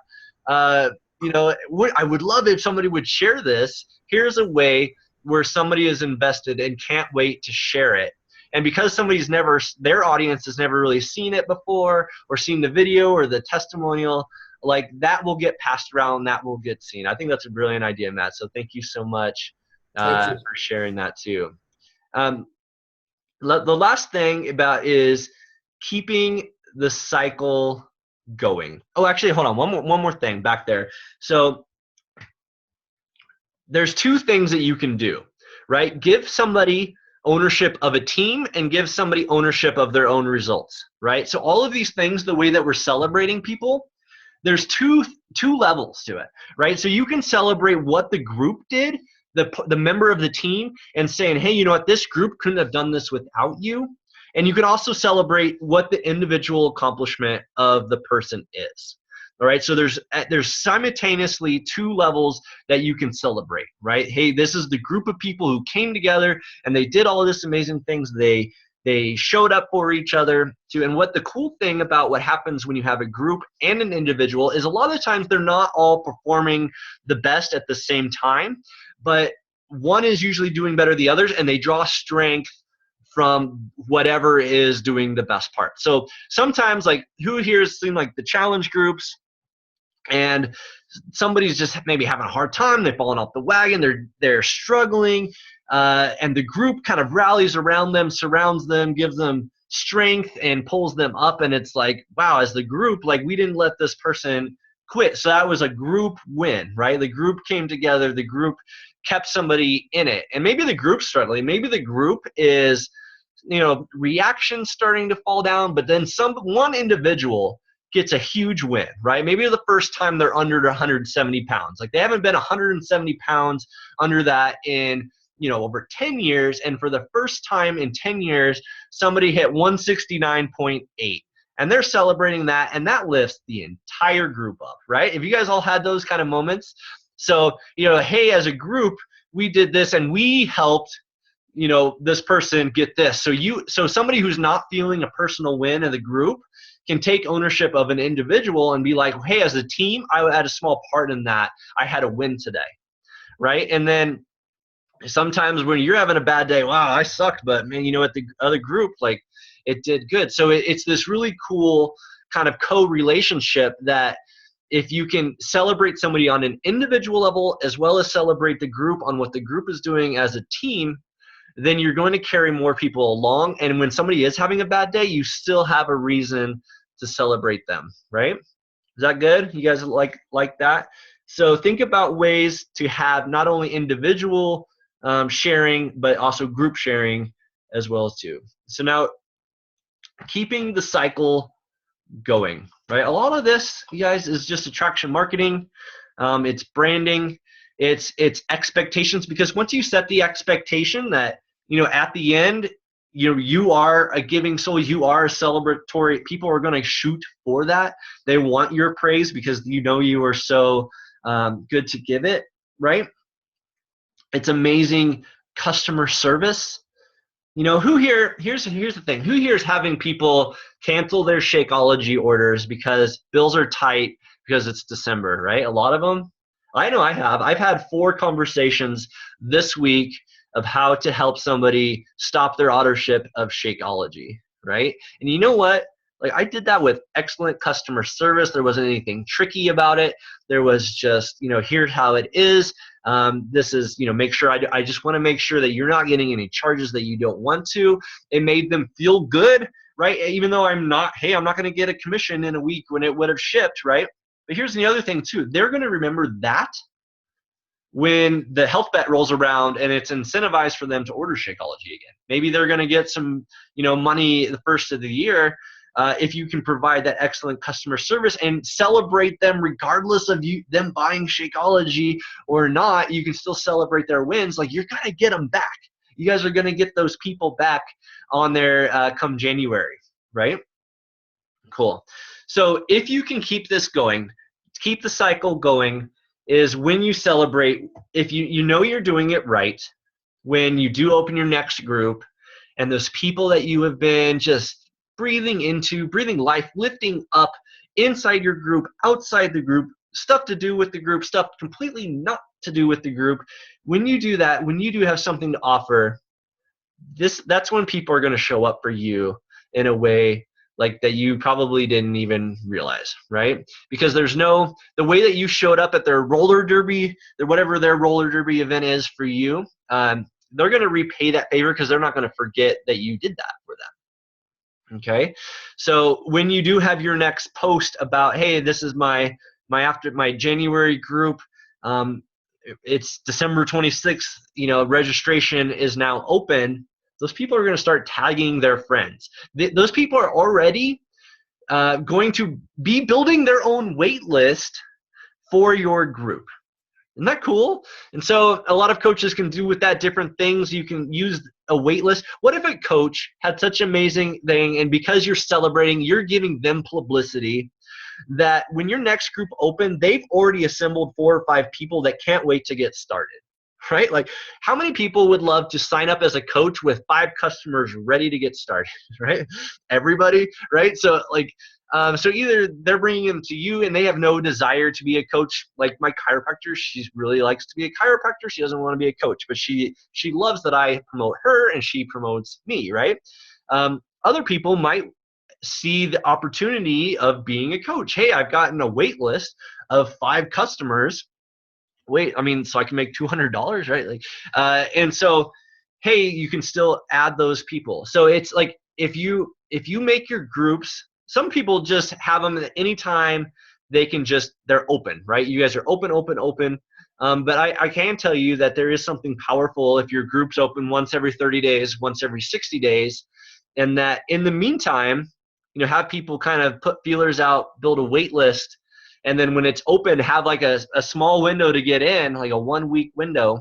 S1: You know, I would love if somebody would share this. Here's a way where somebody is invested and can't wait to share it. And because their audience has never really seen it before or seen the video or the testimonial, like that will get passed around, that will get seen. I think that's a brilliant idea, Matt. So thank you so much for sharing that too. The last thing is keeping the cycle going. Oh, actually, hold on. One more thing back there. So there's 2 things that you can do, right? Give somebody ownership of a team and give somebody ownership of their own results, right? So all of these things, the way that we're celebrating people, there's two levels to it, right? So you can celebrate what the group did, the member of the team, and saying, hey, you know what, this group couldn't have done this without you. And you can also celebrate what the individual accomplishment of the person is. All right, so there's simultaneously two levels that you can celebrate, right? Hey, this is the group of people who came together and they did all of this amazing things. They showed up for each other too. And what the cool thing about what happens when you have a group and an individual is a lot of times they're not all performing the best at the same time, but one is usually doing better than the others, and they draw strength from whatever is doing the best part. So sometimes, like, who here has seen like the challenge groups, and somebody's just maybe having a hard time, they've fallen off the wagon, they're struggling, and the group kind of rallies around them, surrounds them, gives them strength and pulls them up, and it's like, wow, as the group, like, we didn't let this person quit. So that was a group win, right? The group came together, the group kept somebody in it. And maybe the group's struggling, maybe the group is, you know, reactions starting to fall down, but then one individual gets a huge win, right? Maybe the first time they're under 170 pounds. Like, they haven't been 170 pounds under that in, you know, over 10 years. And for the first time in 10 years, somebody hit 169.8. And they're celebrating that, and that lifts the entire group up, right? If you guys all had those kind of moments. So, you know, hey, as a group, we did this and we helped, you know, this person get this. So somebody who's not feeling a personal win in the group can take ownership of an individual and be like, hey, as a team, I had a small part in that. I had a win today, right? And then sometimes when you're having a bad day, wow, I sucked, but man, you know what, the other group, like, it did good. So it's this really cool kind of co-relationship that if you can celebrate somebody on an individual level as well as celebrate the group on what the group is doing as a team, then you're going to carry more people along. And when somebody is having a bad day, you still have a reason to celebrate them, right? Is that good? You guys like that? So think about ways to have not only individual sharing, but also group sharing as well as too. So now, keeping the cycle going, right? A lot of this, you guys, is just attraction marketing. It's branding. It's expectations, because once you set the expectation that, you know, at the end, you know, you are a giving soul, you are a celebratory, people are going to shoot for that. They want your praise because, you know, you are so good to give it, right? It's amazing customer service. You know, who here, here's the thing, who here is having people cancel their Shakeology orders because bills are tight because it's December, right? A lot of them. I know I have. I've had 4 conversations this week of how to help somebody stop their auto ship of Shakeology, right? And you know what? Like, I did that with excellent customer service. There wasn't anything tricky about it. There was just, you know, here's how it is. This is, you know, make sure I just want to make sure that you're not getting any charges that you don't want to. It made them feel good, right? Even though I'm not going to get a commission in a week when it would have shipped, right? But here's the other thing too. They're going to remember that when the health bet rolls around and it's incentivized for them to order Shakeology again. Maybe they're going to get some, you know, money the first of the year. If you can provide that excellent customer service and celebrate them regardless of them buying Shakeology or not, you can still celebrate their wins. Like, you're going to get them back. You guys are going to get those people back on their come January, right? Cool. So if you can keep this going, keep the cycle going, is when you celebrate, if you know you're doing it right, when you do open your next group and those people that you have been just breathing life, lifting up inside your group, outside the group, stuff to do with the group, stuff completely not to do with the group. When you do that, when you do have something to offer, that's when people are going to show up for you in a way like that you probably didn't even realize, right? Because the way that you showed up at their roller derby, whatever their roller derby event is for you, they're going to repay that favor because they're not going to forget that you did that for them. Okay, so when you do have your next post about, hey, this is my after my January group, it's December 26th, registration is now open, those people are going to start tagging their friends. Those people are already going to be building their own wait list for your group. Isn't that cool? And so a lot of coaches can do with that different things. You can use a wait list. What if a coach had such amazing thing, and because you're celebrating, you're giving them publicity, that when your next group open, they've already assembled 4 or 5 people that can't wait to get started, right? Like, how many people would love to sign up as a coach with 5 customers ready to get started, right? Everybody, right? So so either they're bringing them to you and they have no desire to be a coach. Like my chiropractor, she really likes to be a chiropractor. She doesn't want to be a coach, but she loves that I promote her and she promotes me, right? Other people might see the opportunity of being a coach. Hey, I've gotten a wait list of 5 customers. So I can make $200, right? And so, hey, you can still add those people. So it's like, if you make your groups, some people just have them at any time. They're open, right? You guys are open. But I can tell you that there is something powerful if your group's open once every 30 days, once every 60 days, and that in the meantime, have people kind of put feelers out, build a wait list, and then when it's open, have like a small window to get in, like a 1-week window,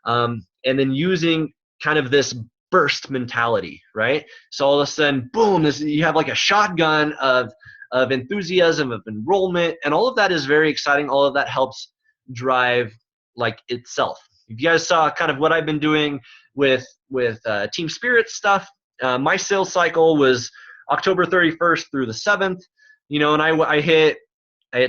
S1: and then using kind of this burst mentality, right? So all of a sudden, boom, you have like a shotgun of enthusiasm, of enrollment, and all of that is very exciting. All of that helps drive like itself. If you guys saw kind of what I've been doing with Team Spirit stuff, my sales cycle was October 31st through the 7th, and I hit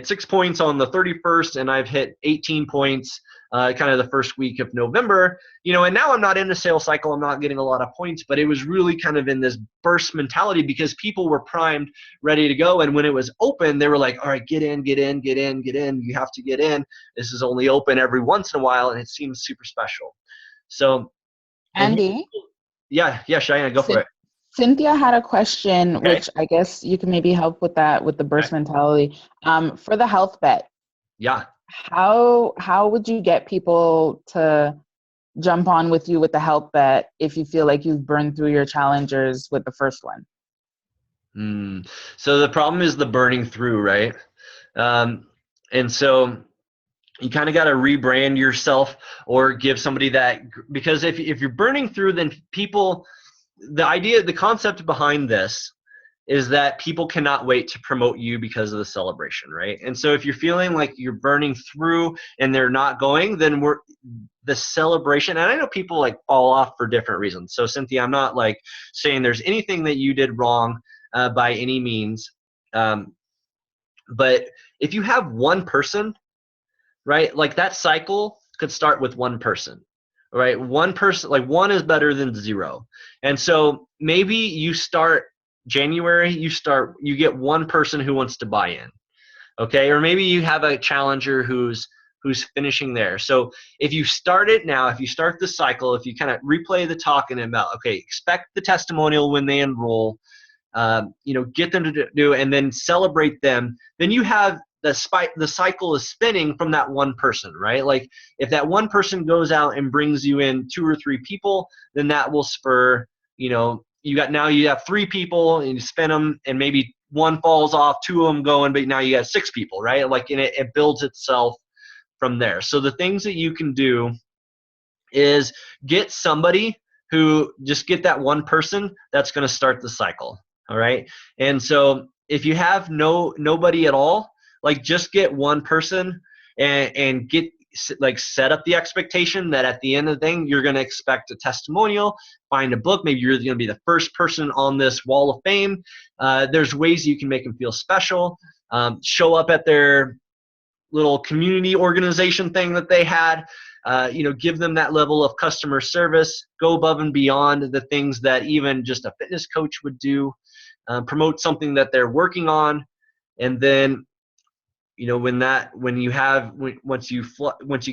S1: 6 points on the 31st, and I've hit 18 points kind of the first week of November, and now I'm not in the sales cycle. I'm not getting a lot of points, but it was really kind of in this burst mentality because people were primed, ready to go. And when it was open, they were like, all right, get in. You have to get in. This is only open every once in a while, and it seems super special. So,
S2: Andy?
S1: Yeah, Cheyenne, go for it.
S2: Cynthia had a question,
S1: okay,
S2: which I guess you can maybe help with that, with the burst mentality. For the health bet.
S1: Yeah.
S2: How would you get people to jump on with you with the health bet if you feel like you've burned through your challengers with the first one?
S1: So the problem is the burning through, right? And so you kind of got to rebrand yourself or give somebody that, because if you're burning through, then people, the concept behind this is that people cannot wait to promote you because of the celebration, right? And so if you're feeling like you're burning through and they're not going, then the celebration, and I know people like fall off for different reasons. So Cynthia, I'm not like saying there's anything that you did wrong by any means. But if you have one person, right, like that cycle could start with one person. Right, one person, like 1 is better than 0. And so maybe you start January, you get one person who wants to buy in, okay? Or maybe you have a challenger who's finishing there. So if you start it now, if you start the cycle, if you kind of replay the talk and about, okay, expect the testimonial when they enroll, get them to do, and then celebrate them, then you have the cycle is spinning from that one person, right? Like if that one person goes out and brings you in 2 or 3 people, then that will spur, you have 3 people and you spin them and maybe 1 falls off, 2 of them going, but now you got 6 people, right? Like, and it builds itself from there. So the things that you can do is get somebody who just get that one person that's going to start the cycle. All right. And so if you have nobody at all, like just get one person and get like set up the expectation that at the end of the thing, you're going to expect a testimonial, find a book. Maybe you're going to be the first person on this wall of fame. There's ways you can make them feel special. Show up at their little community organization thing that they had. Give them that level of customer service. Go above and beyond the things that even just a fitness coach would do. Promote something that they're working on, and then once you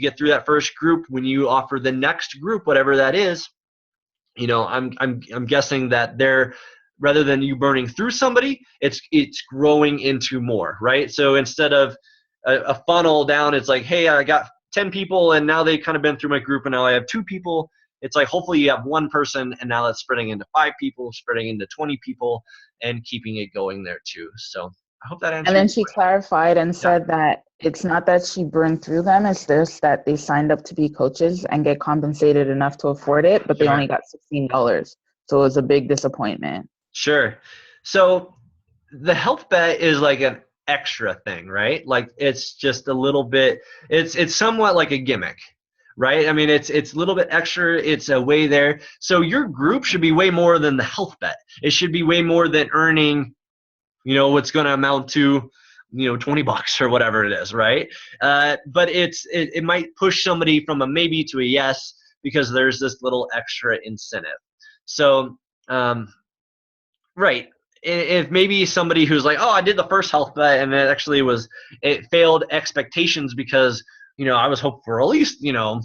S1: get through that first group, when you offer the next group, whatever that is, I'm guessing that they're, rather than you burning through somebody, it's growing into more, right? So instead of a funnel down, it's like, hey, I got 10 people and now they've kind of been through my group and now I have 2 people. It's like hopefully you have 1 person and now that's spreading into 5 people, spreading into 20 people, and keeping it going there too. So I hope that answers.
S2: And then she clarified and said that it's not that she burned through them, it's just that they signed up to be coaches and get compensated enough to afford it, but they only got $16. So it was a big disappointment.
S1: Sure. So the health bet is like an extra thing, right? Like it's just a little bit, it's somewhat like a gimmick, right? I mean, it's a little bit extra. It's a way there. So your group should be way more than the health bet. It should be way more than earning, what's going to amount to, $20 or whatever it is, right? But it might push somebody from a maybe to a yes because there's this little extra incentive. So, right. If maybe somebody who's like, oh, I did the first health bet and it failed expectations because, I was hoping for at least, $40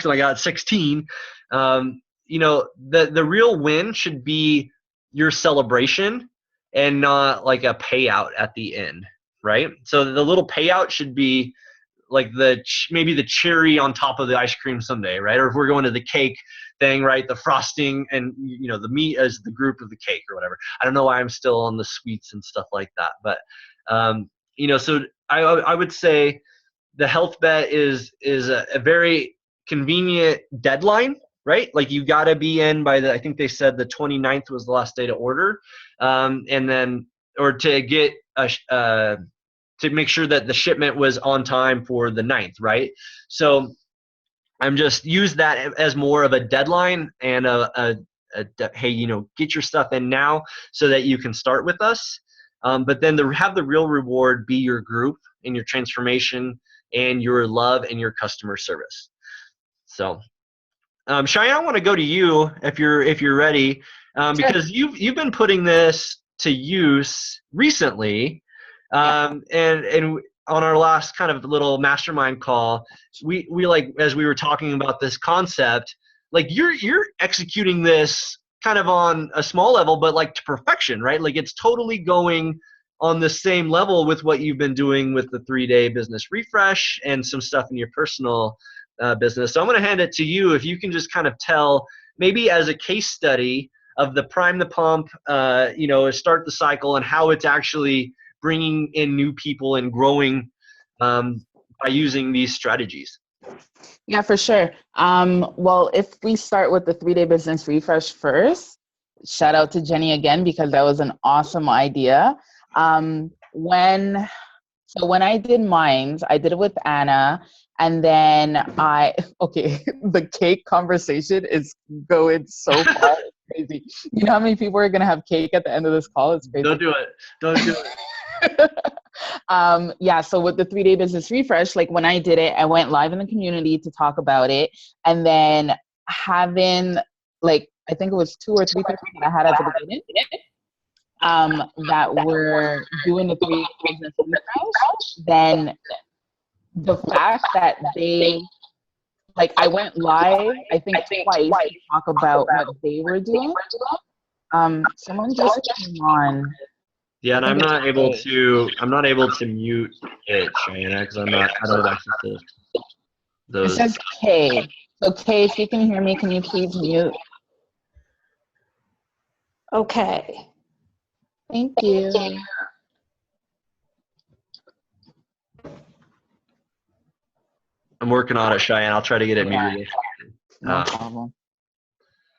S1: and I got 16. The real win should be your celebration and not like a payout at the end, right? So the little payout should be like maybe the cherry on top of the ice cream sundae, right? Or if we're going to the cake thing, right? The frosting and the meat as the group of the cake or whatever. I don't know why I'm still on the sweets and stuff like that, but so I would say the health bet is a very convenient deadline, right? Like you got to be in by I think they said the 29th was the last day to order, and then or to get to make sure that the shipment was on time for the 9th, right? So I'm just use that as more of a deadline and hey, get your stuff in now so that you can start with us. But then have the real reward be your group and your transformation and your love and your customer service. So, Cheyenne, I want to go to you if you're ready, because you've been putting this to use recently. And on our last kind of little mastermind call, we like, as we were talking about this concept, like you're executing this kind of on a small level, but like to perfection, right? Like it's totally going on the same level with what you've been doing with the 3-day business refresh and some stuff in your personal business. So I'm going to hand it to you. If you can just kind of tell maybe as a case study of the prime the pump, start the cycle and how it's actually bringing in new people and growing by using these strategies.
S2: Yeah, for sure. Well, if we start with the 3-day business refresh first, shout out to Jenny again, because that was an awesome idea. When I did mine, I did it with Anna, and then the cake conversation is going so far. It's crazy. You know how many people are going to have cake at the end of this call? It's crazy.
S1: Don't do it.
S2: So with the 3-day business refresh, like when I did it, I went live in the community to talk about it, and then having like, I think it was 2 or 3 people that I had at the beginning that were doing the 3-day business refresh, then the fact that they, like, I went live, I think twice to talk about what they were doing. Someone just came on.
S1: Yeah, and I'm not able to mute it, Cheyenne, because I don't have access to those.
S2: It says Kay. So Kay, if you can hear me, can you please mute?
S4: Okay.
S2: Thank you.
S1: I'm working on it, Cheyenne. I'll try to get it muted.
S2: No problem.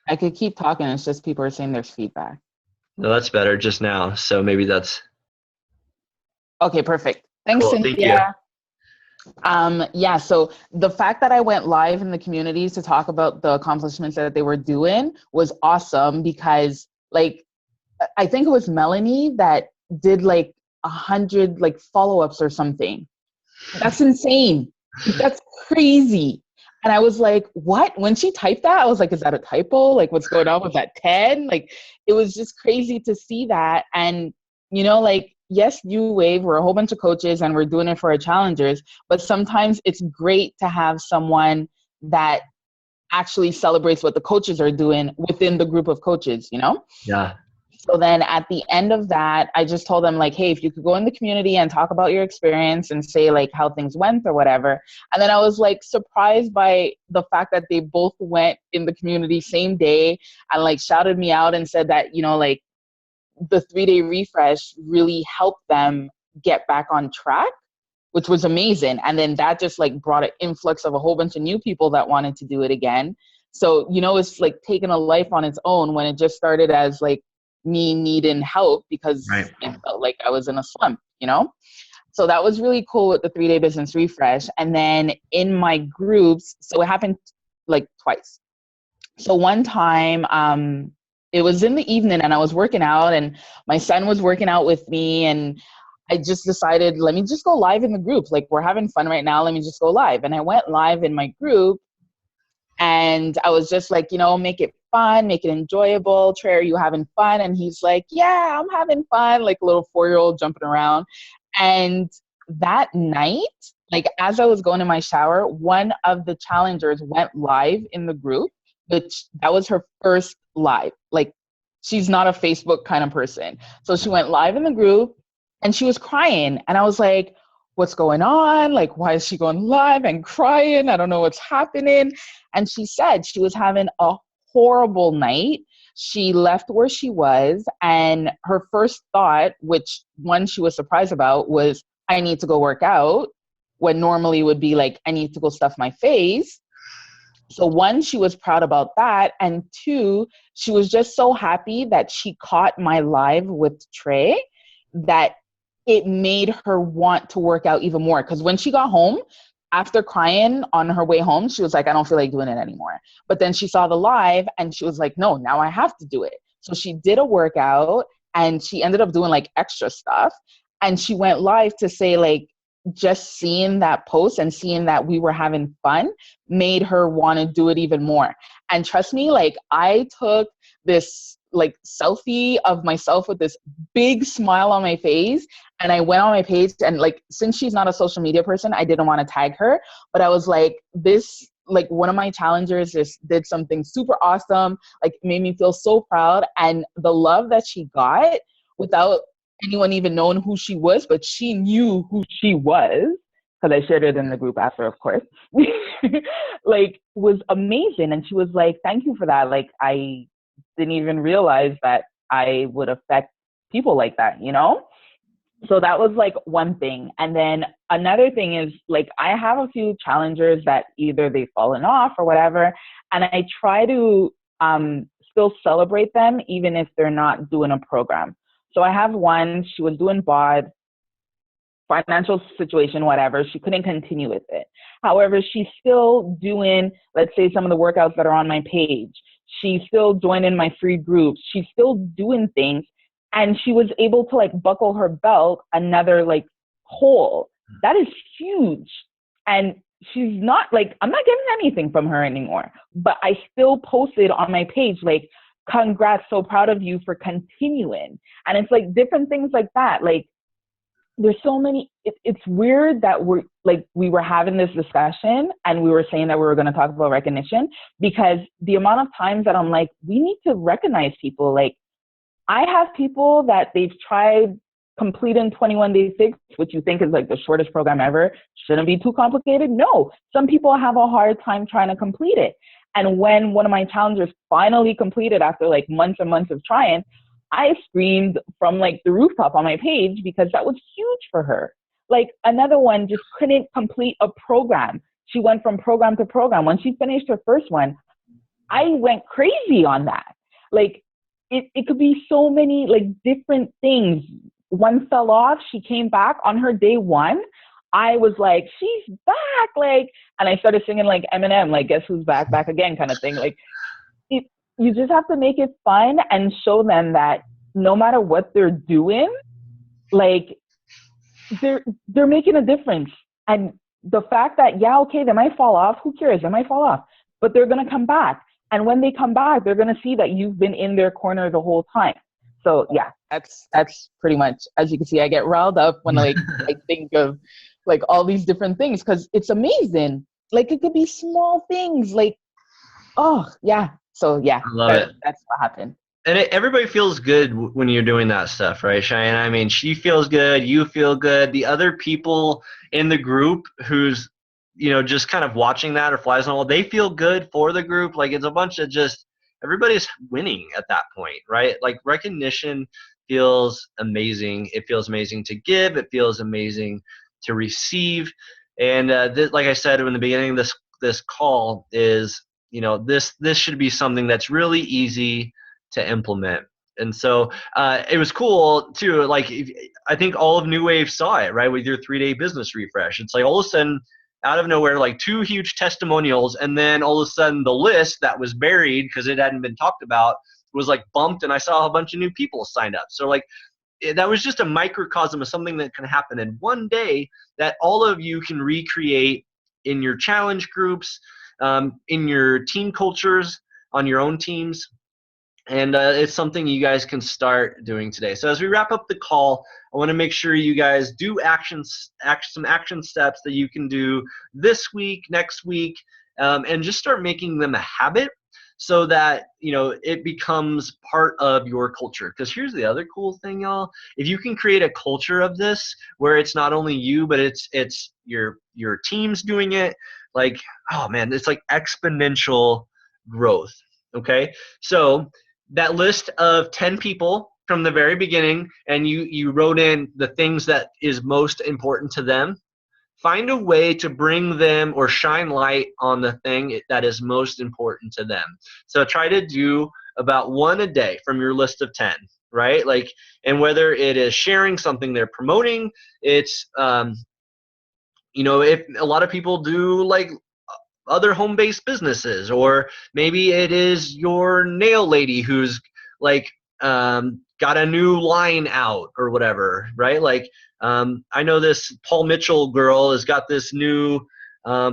S2: I could keep talking. It's just people are saying there's feedback.
S1: No, that's better just now. So maybe that's
S2: okay. Perfect. Thanks,
S1: cool.
S2: Cynthia. Thank you. So the fact that I went live in the communities to talk about the accomplishments that they were doing was awesome, because like, I think it was Melanie that did like 100 like follow-ups or something. That's insane. That's crazy. And I was like, what? When she typed that, I was like, is that a typo? Like, what's going on? Was that 10? Like, it was just crazy to see that. And, like, yes, U-Wave, we're a whole bunch of coaches and we're doing it for our challengers, but sometimes it's great to have someone that actually celebrates what the coaches are doing within the group of coaches,
S1: Yeah.
S2: So then at the end of that, I just told them like, hey, if you could go in the community and talk about your experience and say like how things went or whatever. And then I was like surprised by the fact that they both went in the community same day and like shouted me out and said that, you know, like the 3-day refresh really helped them get back on track, which was amazing. And then that just like brought an influx of a whole bunch of new people that wanted to do it again. So, you know, it's like taking a life on its own when it just started as like me needing help because
S1: Right.
S2: it felt like I was in a slump, you know? So that was really cool with the 3-day business refresh. And then in my groups, so it happened like twice. So one time, it was in the evening and I was working out and my son was working out with me and I just decided, let me just go live in the group. Like we're having fun right now. Let me just go live. And I went live in my group and I was just like, you know, make it fun, make it enjoyable. Trey, are you having fun? And he's like, yeah, I'm having fun. Like a little 4-year-old jumping around. And that night, like as I was going in my shower, one of the challengers went live in the group, which that was her first live. Like she's not a Facebook kind of person. So she went live in the group and she was crying. And I was like, what's going on? Like, why is she going live and crying? I don't know what's happening. And she said she was having a horrible night. She left where she was. And her first thought, which one she was surprised about, was, I need to go work out, when normally would be like, I need to go stuff my face. So one, she was proud about that. And two, she was just so happy that she caught my live with Trey that it made her want to work out even more. Because when she got home, after crying on her way home, she was like, I don't feel like doing it anymore. But then she saw the live and she was like, no, now I have to do it. So she did a workout and she ended up doing like extra stuff. And she went live to say like, just seeing that post and seeing that we were having fun made her want to do it even more. And trust me, like I took this like selfie of myself with this big smile on my face and I went on my page and like, since she's not a social media person, I didn't want to tag her, but I was like, this, like one of my challengers just did something super awesome, like made me feel so proud. And the love that she got without anyone even knowing who she was, but she knew who she was because I shared it in the group after, of course, like was amazing. And she was like, thank you for that. Like, I didn't even realize that I would affect people like that, you know? So that was like one thing. And then another thing is like, I have a few challengers that either they've fallen off or whatever. And I try to still celebrate them, even if they're not doing a program. So I have one, she was doing BOD, financial situation, whatever. She couldn't continue with it. However, she's still doing, let's say, some of the workouts that are on my page. She's still joining my free groups. She's still doing things. And she was able to like buckle her belt another like hole. That is huge. And she's not like, I'm not getting anything from her anymore. But I still posted on my page like, congrats, so proud of you for continuing. And it's like different things like that. Like there's so many, it's weird that we were having this discussion and we were saying that we were going to talk about recognition, because the amount of times that I'm like, we need to recognize people. Like I have people that they've tried completing 21 Day Fix, which you think is like the shortest program ever, shouldn't be too complicated. No, some people have a hard time trying to complete it. And when one of my challengers finally completed after like months and months of trying, I screamed from like the rooftop on my page because that was huge for her. Like another one just couldn't complete a program. She went from program to program. When she finished her first one, I went crazy on that. Like it could be so many like different things. One fell off, she came back on her day one. I was like, she's back, like, and I started singing like Eminem, like, guess who's back, back again kind of thing. Like, you just have to make it fun and show them that no matter what they're doing, like, they're making a difference. And the fact that, yeah, okay, they might fall off, who cares? They might fall off, but they're going to come back. And when they come back, they're going to see that you've been in their corner the whole time. So yeah, that's pretty much, as you can see, I get riled up when like I think of like all these different things, because it's amazing. Like it could be small things like, oh yeah. So yeah,
S1: I love it.
S2: That's what happened.
S1: And everybody feels good when you're doing that stuff, right, Cheyenne? I mean, she feels good, you feel good. The other people in the group who's, just kind of watching that or flies on the wall, they feel good for the group. Like, it's a bunch of just everybody's winning at that point, right? Like, recognition feels amazing. It feels amazing to give. It feels amazing to receive. And like I said in the beginning, this call is, this should be something that's really easy to implement. And so it was cool too. Like, I think all of New Wave saw it, right, with your 3-day business refresh. It's like all of a sudden, out of nowhere, like 2 huge testimonials, and then all of a sudden the list that was buried because it hadn't been talked about was like bumped, and I saw a bunch of new people signed up. So like that was just a microcosm of something that can happen in one day that all of you can recreate in your challenge groups, in your team cultures, on your own teams. And it's something you guys can start doing today. So as we wrap up the call, I want to make sure you guys do some action steps that you can do this week, next week, and just start making them a habit so that it becomes part of your culture. Because here's the other cool thing, y'all. If you can create a culture of this where it's not only you, but it's your teams doing it, like, oh man, it's like exponential growth. Okay, so that list of 10 people from the very beginning, and you wrote in the things that is most important to them, find a way to bring them or shine light on the thing that is most important to them. So try to do about 1 a day from your list of 10, right? Like, and whether it is sharing something they're promoting, it's if a lot of people do like other home-based businesses, or maybe it is your nail lady who's like got a new line out or whatever, right? Like I know this Paul Mitchell girl has got this new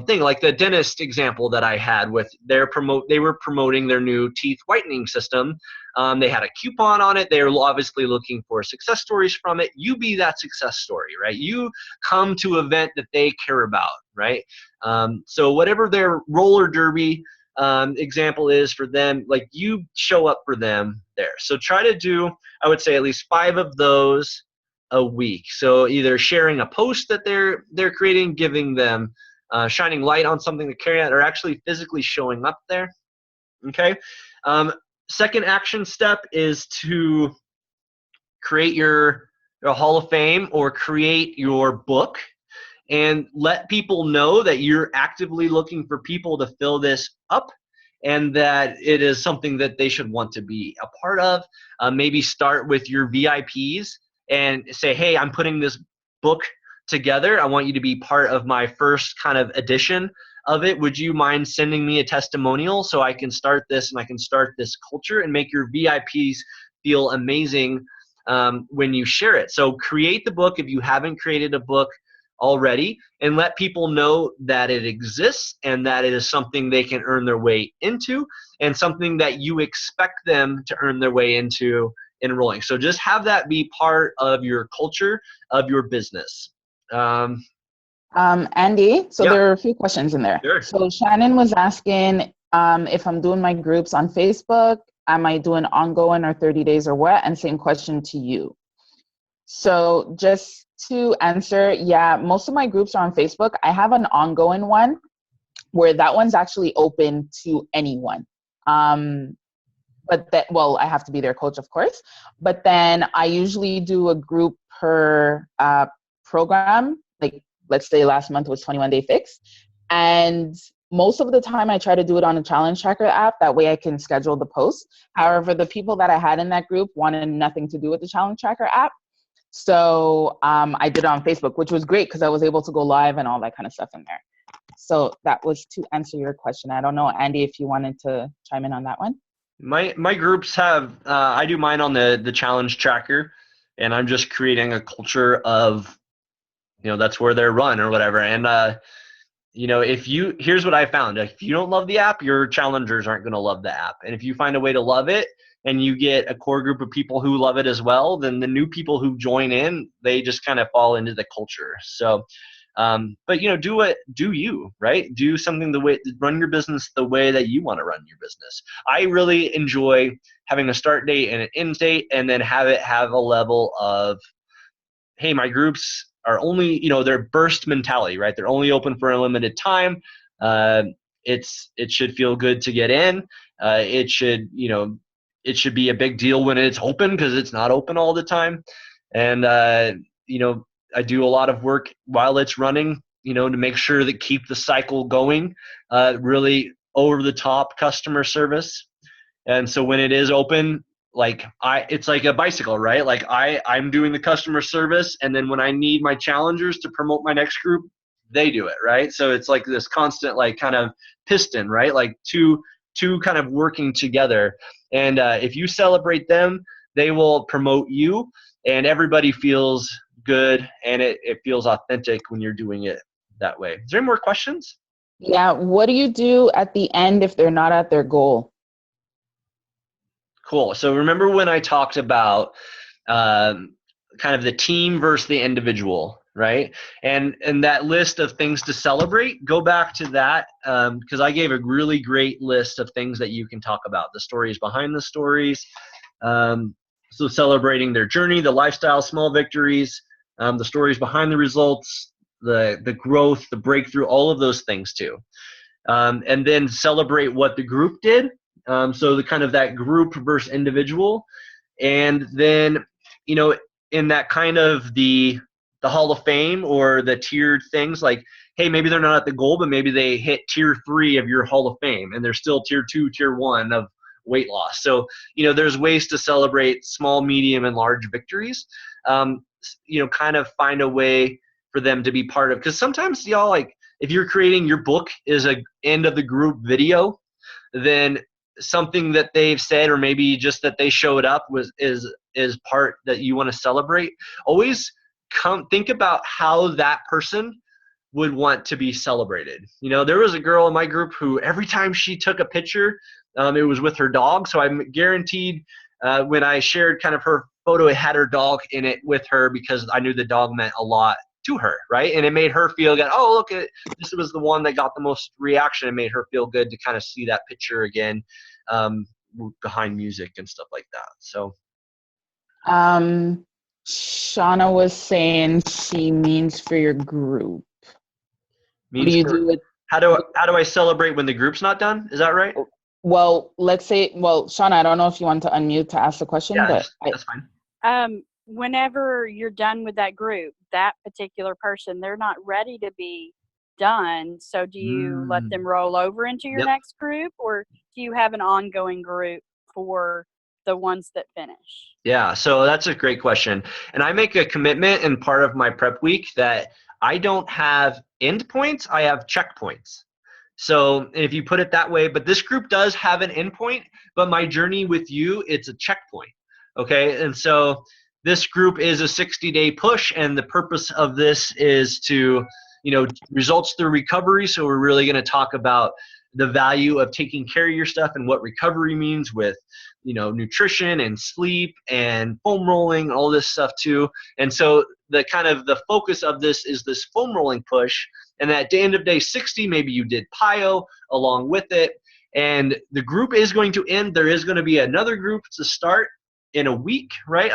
S1: thing, like the dentist example that I had with they were promoting their new teeth whitening system. They had a coupon on it. They were obviously looking for success stories from it. You be that success story, right? You come to an event that they care about, right? So whatever their roller derby example is for them, like, you show up for them there. So try to do, I would say, at least 5 of those a week. So either sharing a post that they're creating, giving them shining light on something to carry out, or actually physically showing up there. Okay. Second action step is to create your Hall of Fame or create your book, and let people know that you're actively looking for people to fill this up, and that it is something that they should want to be a part of. Maybe start with your VIPs and say, hey, I'm putting this book together. I want you to be part of my first kind of edition of it. Would you mind sending me a testimonial so I can start this and I can start this culture, and make your VIPs feel amazing when you share it? So create the book if you haven't created a book already, and let people know that it exists and that it is something they can earn their way into, and something that you expect them to earn their way into enrolling. So just have that be part of your culture of your business.
S2: Andy, so
S1: yeah.
S2: there are a few questions in there.
S1: Sure.
S2: So Shannon was asking if I'm doing my groups on Facebook, am I doing ongoing or 30 days or what? And same question to you. So just to answer, yeah, most of my groups are on Facebook. I have an ongoing one where that one's actually open to anyone. But that, well, I have to be their coach, of course. But then I usually do a group per program. Like, let's say last month was 21 Day Fix. And most of the time I try to do it on a challenge tracker app. That way I can schedule the posts. However, the people that I had in that group wanted nothing to do with the challenge tracker app. So I did it on Facebook, which was great because I was able to go live and all that kind of stuff in there. So that was to answer your question. I don't know, Andy, if you wanted to chime in on that one.
S1: My groups have, I do mine on the challenge tracker, and I'm just creating a culture of, that's where they're run or whatever. And, here's what I found. If you don't love the app, your challengers aren't going to love the app. And if you find a way to love it, and you get a core group of people who love it as well, then the new people who join in, they just kind of fall into the culture. So But do you, right? Do something run your business the way that you want to run your business. I really enjoy having a start date and an end date, and then have it have a level of, hey, my groups are only, they're burst mentality, right? They're only open for a limited time. It should feel good to get in. It should be a big deal when it's open, because it's not open all the time. And I do a lot of work while it's running, to make sure that keep the cycle going. Really over the top customer service. And so when it is open, it's like a bicycle, right? Like I'm doing the customer service, and then when I need my challengers to promote my next group, they do it, right? So it's like this constant, kind of piston, right? Like two kind of working together. And if you celebrate them, they will promote you, and everybody feels good, and it feels authentic when you're doing it that way. Is there any more questions?
S2: Yeah. What do you do at the end if they're not at their goal?
S1: Cool. So remember when I talked about kind of the team versus the individual, right? And that list of things to celebrate, go back to that, because I gave a really great list of things that you can talk about, the stories behind the stories. So celebrating their journey, the lifestyle, small victories, the stories behind the results, the growth, the breakthrough, all of those things too. And then celebrate what the group did. So the kind of that group versus individual. And then, in that kind of the Hall of Fame or the tiered things, like, hey, maybe they're not at the goal, but maybe they hit tier 3 of your Hall of Fame, and they're still tier 2, tier 1 of weight loss. So, there's ways to celebrate small, medium, and large victories. Kind of find a way for them to be part of, because sometimes y'all, if you're creating your book is a end of the group video, then something that they've said, or maybe just that they showed up is part that you want to celebrate. Always think about how that person would want to be celebrated. There was a girl in my group who every time she took a picture, it was with her dog. So I'm guaranteed when I shared kind of her photo, it had her dog in it with her, because I knew the dog meant a lot to her, right? And it made her feel good. Oh, look, this was the one that got the most reaction. It made her feel good to kind of see that picture again, behind music and stuff like that. So
S2: Shauna was saying she means for your group.
S1: How do I celebrate when the group's not done? Is that right?
S2: Well, Shauna, I don't know if you want to unmute to ask the question,
S1: yeah,
S2: but
S1: that's fine.
S4: Whenever you're done with that group, that particular person, they're not ready to be done. So do you let them roll over into your next group, or do you have an ongoing group for the ones that finish?
S1: Yeah, so that's a great question. And I make a commitment in part of my prep week that I don't have endpoints, I have checkpoints. So if you put it that way, but this group does have an endpoint, but my journey with you, it's a checkpoint. Okay, and so this group is a 60-day push, and the purpose of this is to, results through recovery. So we're really going to talk about the value of taking care of your stuff and what recovery means with, nutrition and sleep and foam rolling, all this stuff too. And so the kind of the focus of this is this foam rolling push. And at the end of day 60, maybe you did PIO along with it. And the group is going to end. There is going to be another group to start in a week, right?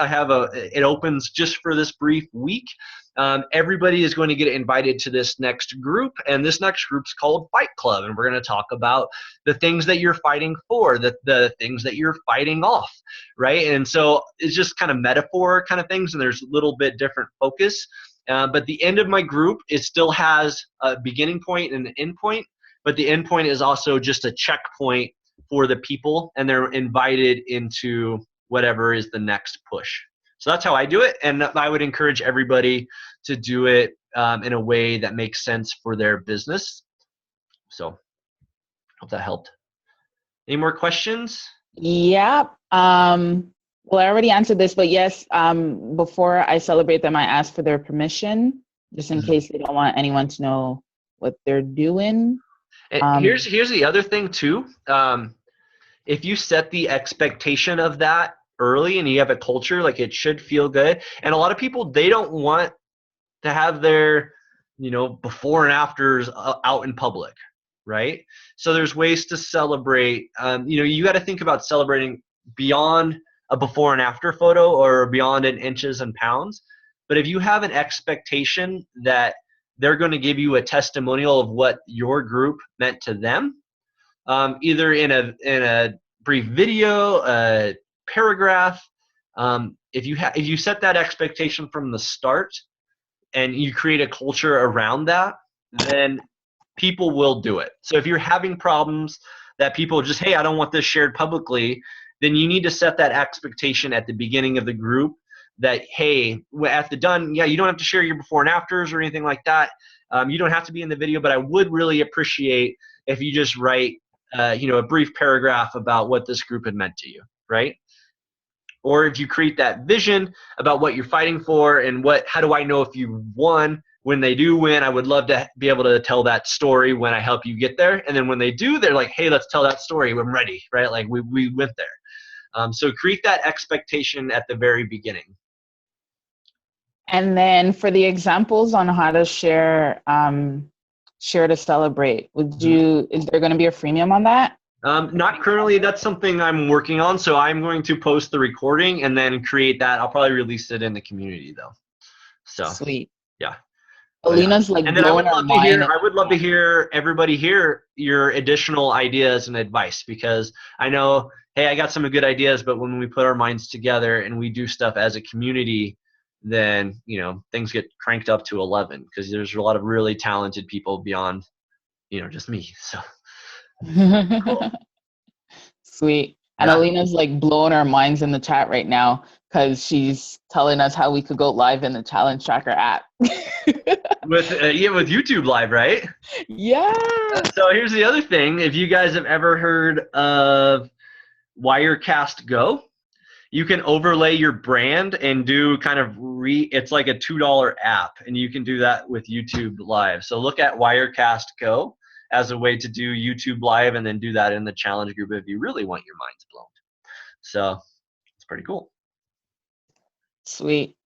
S1: It opens just for this brief week. Everybody is going to get invited to this next group, and this next group's called Fight Club, and we're going to talk about the things that you're fighting for, the things that you're fighting off, right? And so it's just kind of metaphor kind of things, and there's a little bit different focus. But the end of my group, it still has a beginning point and an end point, but the end point is also just a checkpoint for the people, and they're invited into whatever is the next push. So that's how I do it, and I would encourage everybody to do it in a way that makes sense for their business. So hope that helped. Any more questions?
S2: Yeah. Well, I already answered this, but yes, before I celebrate them, I ask for their permission, just in case they don't want anyone to know what they're doing.
S1: And here's the other thing too. If you set the expectation of that early and you have a culture, like, it should feel good. And a lot of people, they don't want to have their before and afters out in public, right? So there's ways to celebrate. You got to think about celebrating beyond a before and after photo or beyond in inches and pounds. But if you have an expectation that they're going to give you a testimonial of what your group meant to them, either in a brief video, a paragraph, if you set that expectation from the start and you create a culture around that, then people will do it. So if you're having problems that people just, hey, I don't want this shared publicly, then you need to set that expectation at the beginning of the group that, hey, at the done, you don't have to share your before and afters or anything like that. You don't have to be in the video, but I would really appreciate if you just write, a brief paragraph about what this group had meant to you, right? Or if you create that vision about what you're fighting for and how do I know if you won? When they do win, I would love to be able to tell that story when I help you get there. And then when they do, they're like, hey, let's tell that story. I'm ready, right? Like we went there. So create that expectation at the very beginning.
S2: And then for the examples on how to share to celebrate, is there going to be a freemium on that?
S1: Not currently. That's something I'm working on. So I'm going to post the recording and then create that. I'll probably release it in the community though. So
S2: sweet.
S1: Yeah.
S2: Alina's like,
S1: and then I would love to hear everybody hear your additional ideas and advice, because I know, hey, I got some good ideas, but when we put our minds together and we do stuff as a community, then things get cranked up to 11 because there's a lot of really talented people beyond just me. So cool.
S2: Sweet. And Alina's like blowing our minds in the chat right now because she's telling us how we could go live in the Challenge Tracker app.
S1: with YouTube Live, right?
S2: Yeah.
S1: So here's the other thing. If you guys have ever heard of Wirecast Go, you can overlay your brand and do it's like a $2 app, and you can do that with YouTube Live. So look at Wirecast Go as a way to do YouTube Live and then do that in the challenge group if you really want your minds blown. So it's pretty cool.
S2: Sweet.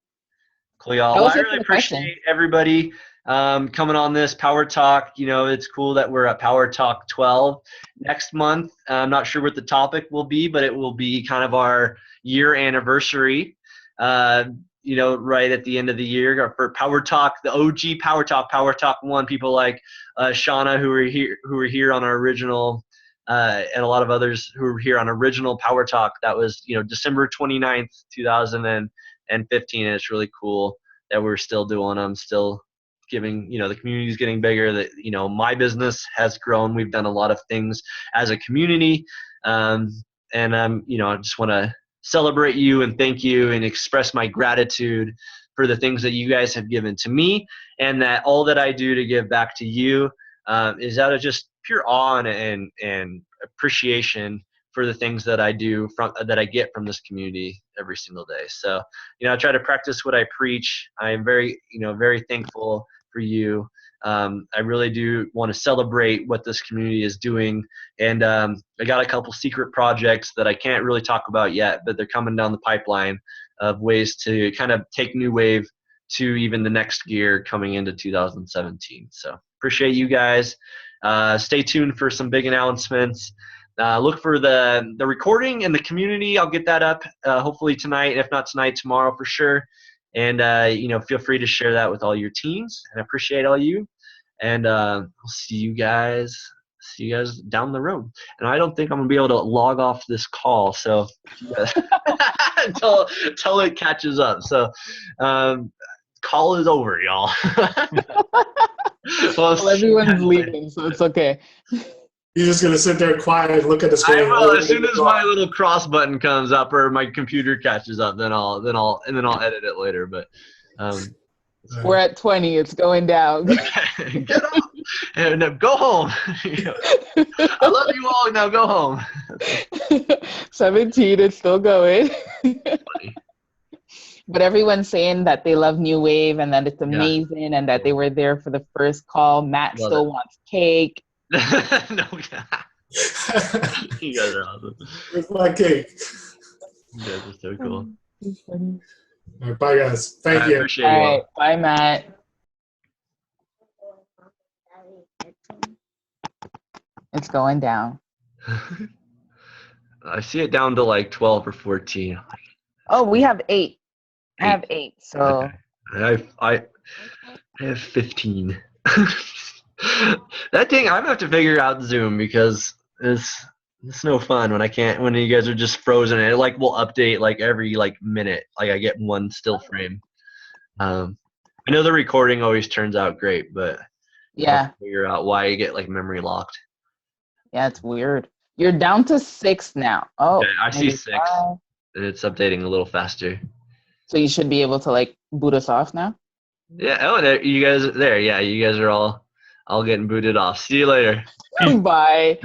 S1: Cool, y'all. Well, I really appreciate everybody coming on this Power Talk. It's cool that we're at Power Talk 12. Next month, I'm not sure what the topic will be, but it will be kind of our year anniversary, right at the end of the year for Power Talk, the OG Power Talk 1, people like Shauna who were here on our original, and a lot of others who were here on original Power Talk. That was, December 29th, 2015, and it's really cool that we're still doing them, still giving, the community's getting bigger, that, my business has grown. We've done a lot of things as a community. And I just want to celebrate you and thank you and express my gratitude for the things that you guys have given to me, and that all that I do to give back to you is out of just pure awe and appreciation for the things that I do that I get from this community every single day. So, I try to practice what I preach. I am very, very thankful for you. I really do want to celebrate what this community is doing. And I got a couple secret projects that I can't really talk about yet, but they're coming down the pipeline of ways to kind of take New Wave to even the next gear coming into 2017. So appreciate you guys. Stay tuned for some big announcements. Look for the recording in the community. I'll get that up hopefully tonight. If not tonight, tomorrow for sure. And feel free to share that with all your teams. And I appreciate all you. And we'll see you guys down the road. And I don't think I'm gonna be able to log off this call, so until it catches up. So call is over, y'all.
S2: Well, everyone's leaving, so it's okay.
S3: You're just gonna sit there quiet and look at the screen.
S1: I will. As soon as my little cross button comes up or my computer catches up, then I'll edit it later. But
S2: we're at 20. It's going down.
S1: Okay. Get off and go home. I love you all. Now go home.
S2: 17. It's still going. But everyone's saying that they love New Wave and that it's amazing and that they were there for the first call. Matt still wants cake.
S1: No, you guys are awesome.
S3: Where's my cake?
S1: You guys are so cool.
S3: All right, bye, guys. Thank you.
S1: Appreciate
S2: All
S1: you all.
S2: right, bye, Matt. It's going down.
S1: I see it down to like 12 or 14.
S2: Oh, we have 8. I have 8. So
S1: I have 15. That thing, I'm gonna have to figure out Zoom because it's no fun when you guys are just frozen and it like will update like every like minute. Like I get one still frame. I know the recording always turns out great, but
S2: yeah,
S1: I'll have to figure out why you get like memory locked.
S2: Yeah, it's weird. You're down to 6 now. Oh,
S1: Okay, I see 6.
S2: 5.
S1: And it's updating a little faster.
S2: So you should be able to like boot us off now.
S1: Yeah. Oh, there you guys. There. Yeah, you guys are all getting booted off. See you later.
S2: Bye.